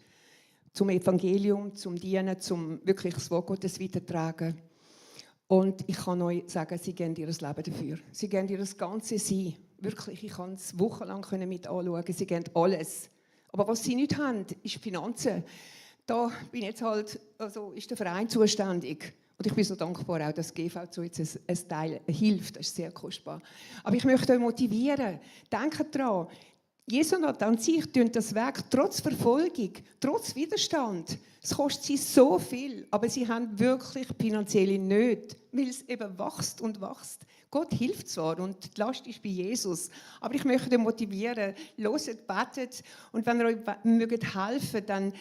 zum Evangelium, zum Dienen, zum wirklich das Wort Gottes weitertragen. Und ich kann euch sagen, sie geben ihr Leben dafür. Sie geben ihr das ganze Sein. Wirklich, ich kann es wochenlang mit anschauen. Sie geben alles. Aber was sie nicht haben, ist Finanzen. Da bin jetzt halt, also ist der Verein zuständig. Und ich bin so dankbar, auch, dass GV so jetzt ein Teil hilft. Das ist sehr kostbar. Aber ich möchte euch motivieren. Denkt daran, Jesonat an sich tut das Werk trotz Verfolgung, trotz Widerstand. Es kostet sie so viel, aber sie haben wirklich finanzielle Nöte, weil es eben wächst und wächst. Gott hilft zwar und die Last ist bei Jesus, aber ich möchte euch motivieren, hört, betet und wenn ihr euch mögt helfen, dann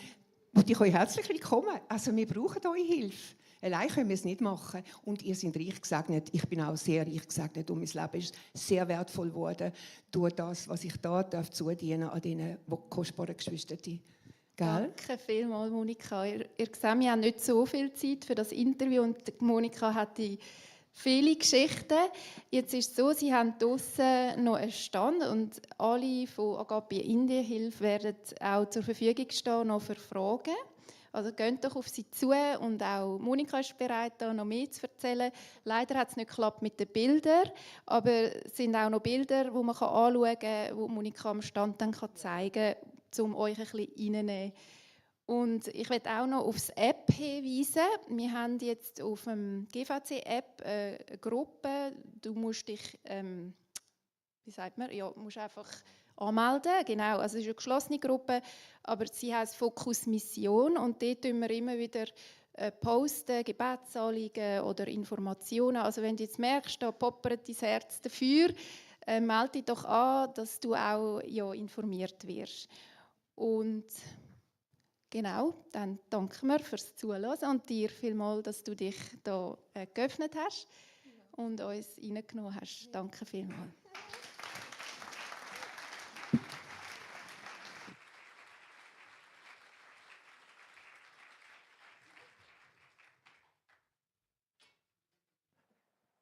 möchte ich euch herzlich willkommen. Also wir brauchen eure Hilfe. Allein können wir es nicht machen. Und ihr seid reich gesegnet. Ich bin auch sehr reich gesegnet und mein Leben ist sehr wertvoll geworden durch das, was ich da zudienen darf an diesen kostbaren Geschwistern. Gell? Danke vielmals, Monika. Ihr seht, wir haben nicht so viel Zeit für das Interview und Monika hat viele Geschichten. Jetzt ist es so, sie haben draussen noch einen Stand und alle von Agape Indienhilfe werden auch zur Verfügung stehen noch für Fragen. Also geht doch auf sie zu und auch Monika ist bereit, da noch mehr zu erzählen. Leider hat es nicht geklappt mit den Bildern, aber es sind auch noch Bilder, die man anschauen kann, die Monika am Stand dann zeigen kann, um euch ein bisschen reinzunehmen. Und ich möchte auch noch auf die App hinweisen. Wir haben jetzt auf dem GVC-App eine Gruppe. Du musst dich, musst einfach anmelden. Genau, also es ist eine geschlossene Gruppe, aber sie heißt Fokus Mission und dort tun wir immer wieder posten, Gebetsanliegen oder Informationen. Also wenn du jetzt merkst, da poppert dein Herz dafür, melde dich doch an, dass du auch informiert wirst. Und genau, dann danken wir fürs Zuhören und dir vielmals, dass du dich da geöffnet hast und uns reingenommen hast. Danke vielmals.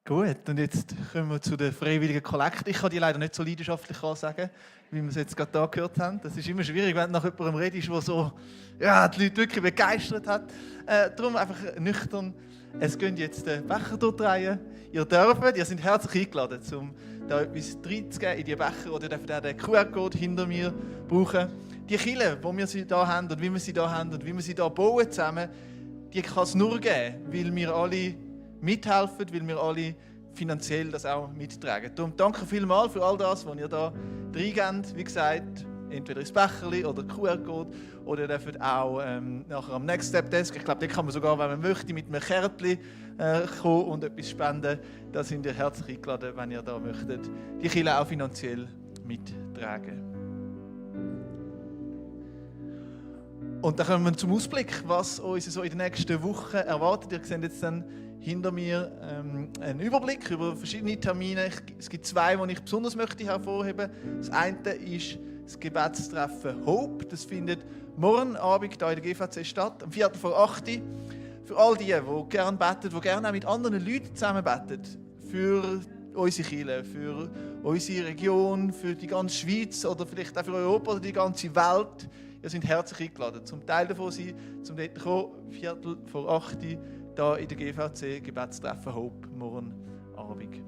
Gut, und jetzt kommen wir zu der freiwilligen Kollekte. Ich kann die leider nicht so leidenschaftlich sagen, wie wir es jetzt gerade hier gehört haben. Das ist immer schwierig, wenn du nach jemandem redest, der so, die Leute wirklich begeistert hat. Darum einfach nüchtern. Es gehen jetzt den Becher durchdrehen. Ihr dürft, ihr seid herzlich eingeladen, um da etwas reinzugeben in die Becher. Oder ihr dürft auch den QR-Code hinter mir brauchen. Die Kirche, die wir sie hier haben und wie wir sie hier haben und wie wir sie hier bauen zusammen, die kann es nur geben, weil wir alle mithelfen, weil wir alle finanziell das auch mittragen. Darum danke vielmals für all das, was ihr da reingebt. Wie gesagt, entweder ins Becherli oder QR-Code oder ihr dürft auch nachher am Next Step Desk. Ich glaube, da kann man sogar, wenn man möchte, mit einem Kärtchen kommen und etwas spenden. Da sind ihr herzlich eingeladen, wenn ihr da möchtet, die Kirche auch finanziell mittragen. Und dann kommen wir zum Ausblick, was uns so in den nächsten Wochen erwartet. Ihr seht jetzt dann hinter mir einen Überblick über verschiedene Termine. Es gibt 2, die ich besonders möchte hervorheben möchte. Das eine ist das Gebetstreffen Hope. Das findet morgen Abend hier in der GVC statt, um 7:45. Für all die gerne beten, die gerne auch mit anderen Leuten zusammen beten. Für unsere Kirche, für unsere Region, für die ganze Schweiz oder vielleicht auch für Europa oder die ganze Welt. Ihr seid herzlich eingeladen, zum Teil davon sein, zum dort kommen, 7:45 hier in der GVC Gebetstreffen Hope morgen Abend.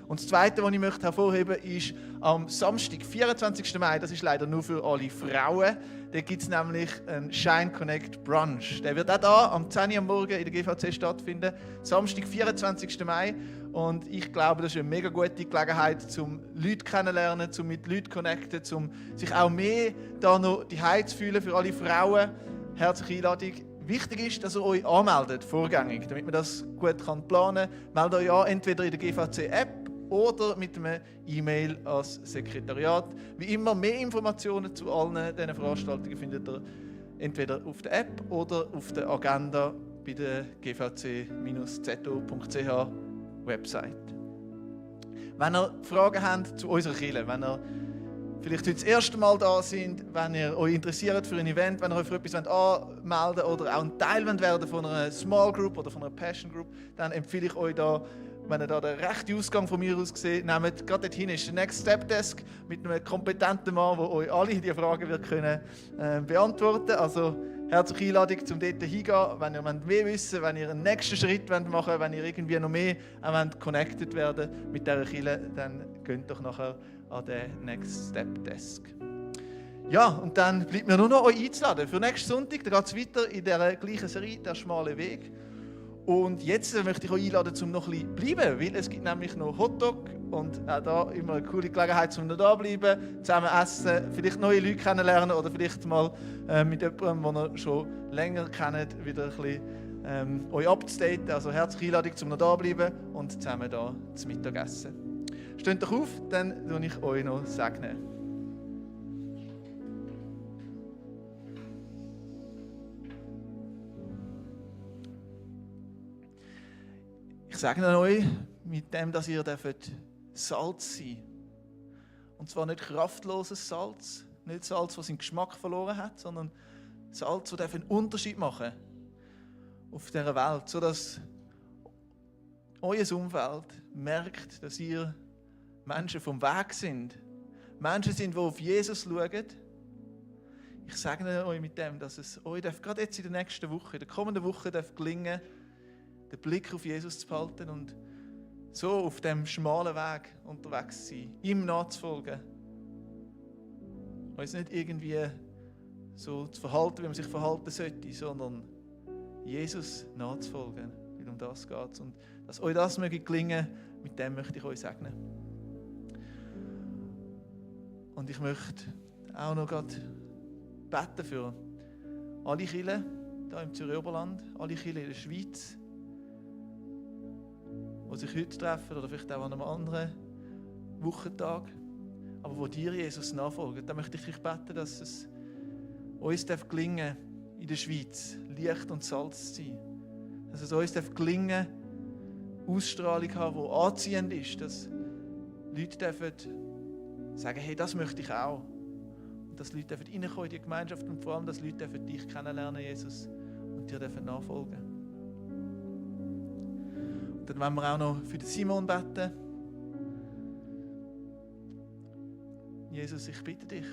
Und das Zweite, was ich möchte hervorheben möchte, ist am Samstag, 24. Mai, das ist leider nur für alle Frauen, da gibt es nämlich einen Shine Connect Brunch. Der wird auch hier am 10 Uhr am Morgen in der GVC stattfinden, Samstag, 24. Mai. Und ich glaube, das ist eine mega gute Gelegenheit, um Leute kennenzulernen, um mit Leuten zu connecten, um sich auch mehr da noch die Heimat zu fühlen für alle Frauen. Herzliche Einladung. Wichtig ist, dass ihr euch anmeldet, vorgängig, damit man das gut planen kann. Meldet euch an, entweder in der GVC-App oder mit einem E-Mail als Sekretariat. Wie immer, mehr Informationen zu allen diesen Veranstaltungen findet ihr entweder auf der App oder auf der Agenda bei der gvc-zo.ch Website. Wenn ihr Fragen habt zu unserer Kirche, wenn ihr vielleicht heute das erste Mal da sind, wenn ihr euch interessiert für ein Event, wenn ihr euch für etwas anmelden wollt oder auch ein Teil werden von einer Small Group oder von einer Passion Group, dann empfehle ich euch da, wenn ihr da den rechten Ausgang von mir aus seht, nehmt gerade dort hinten ist der Next Step Desk mit einem kompetenten Mann, der euch alle diese Fragen wird können, beantworten. Also herzliche Einladung, um dort hingehen, wenn ihr mehr wissen wollt, wenn ihr einen nächsten Schritt machen wollt, wenn ihr irgendwie noch mehr connected werden mit dieser Kirche, dann geht doch nachher an den Next Step Desk. Ja, und dann bleibt mir nur noch euch einzuladen. Für nächsten Sonntag geht es weiter in dieser gleichen Serie, «Der schmale Weg». Und jetzt möchte ich euch einladen, um noch ein bisschen zu bleiben, weil es gibt nämlich noch Hotdog und auch da immer eine coole Gelegenheit, um noch da zu bleiben, zusammen essen, vielleicht neue Leute kennenlernen oder vielleicht mal mit jemandem, den ihr schon länger kennt, wieder ein bisschen euch abzudaten. Also herzliche Einladung, um noch da zu bleiben und zusammen da zu Mittagessen. Steht doch auf, dann segne ich euch noch segnen. Ich segne euch mit dem, dass ihr Salz sein dürft. Und zwar nicht kraftloses Salz, nicht Salz, das seinen Geschmack verloren hat, sondern Salz, das einen Unterschied machen auf dieser Welt, sodass euer Umfeld merkt, dass ihr Menschen vom Weg sind. Menschen sind, die auf Jesus schauen. Ich segne euch mit dem, dass es euch gerade jetzt in der nächsten Woche, in der kommenden Woche gelingen darf, den Blick auf Jesus zu behalten und so auf dem schmalen Weg unterwegs zu sein, ihm nachzufolgen. Uns nicht irgendwie so zu verhalten, wie man sich verhalten sollte, sondern Jesus nachzufolgen, weil um das geht es. Und dass euch das möge gelingen, mit dem möchte ich euch segnen. Und ich möchte auch noch gerade beten für alle Kirchen hier im Zürcher Oberland, alle Kirchen in der Schweiz, die sich heute treffen oder vielleicht auch an einem anderen Wochentag, aber wo dir, Jesus, nachfolgen. Da möchte ich dich beten, dass es uns gelingen darf, in der Schweiz Licht und Salz zu sein. Dass es uns gelingen darf, Ausstrahlung zu haben, die anziehend ist, dass Leute dürfen sagen, hey, das möchte ich auch. Und dass Leute dürfen reinkommen in die Gemeinschaft und vor allem, dass Leute dürfen dich kennenlernen, Jesus, und dir dürfen nachfolgen. Und dann wollen wir auch noch für den Simon beten. Jesus, ich bitte dich,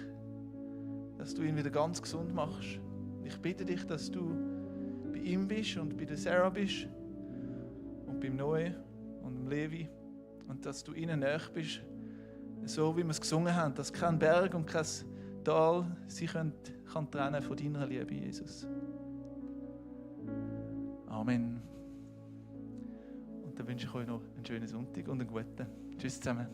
dass du ihn wieder ganz gesund machst. Ich bitte dich, dass du bei ihm bist und bei der Sarah bist und beim Noe und dem Levi und dass du ihnen näher bist, so wie wir es gesungen haben, dass kein Berg und kein Tal sie kann trennen von deiner Liebe, Jesus. Amen. Und dann wünsche ich euch noch einen schönen Sonntag und einen guten. Tschüss zusammen.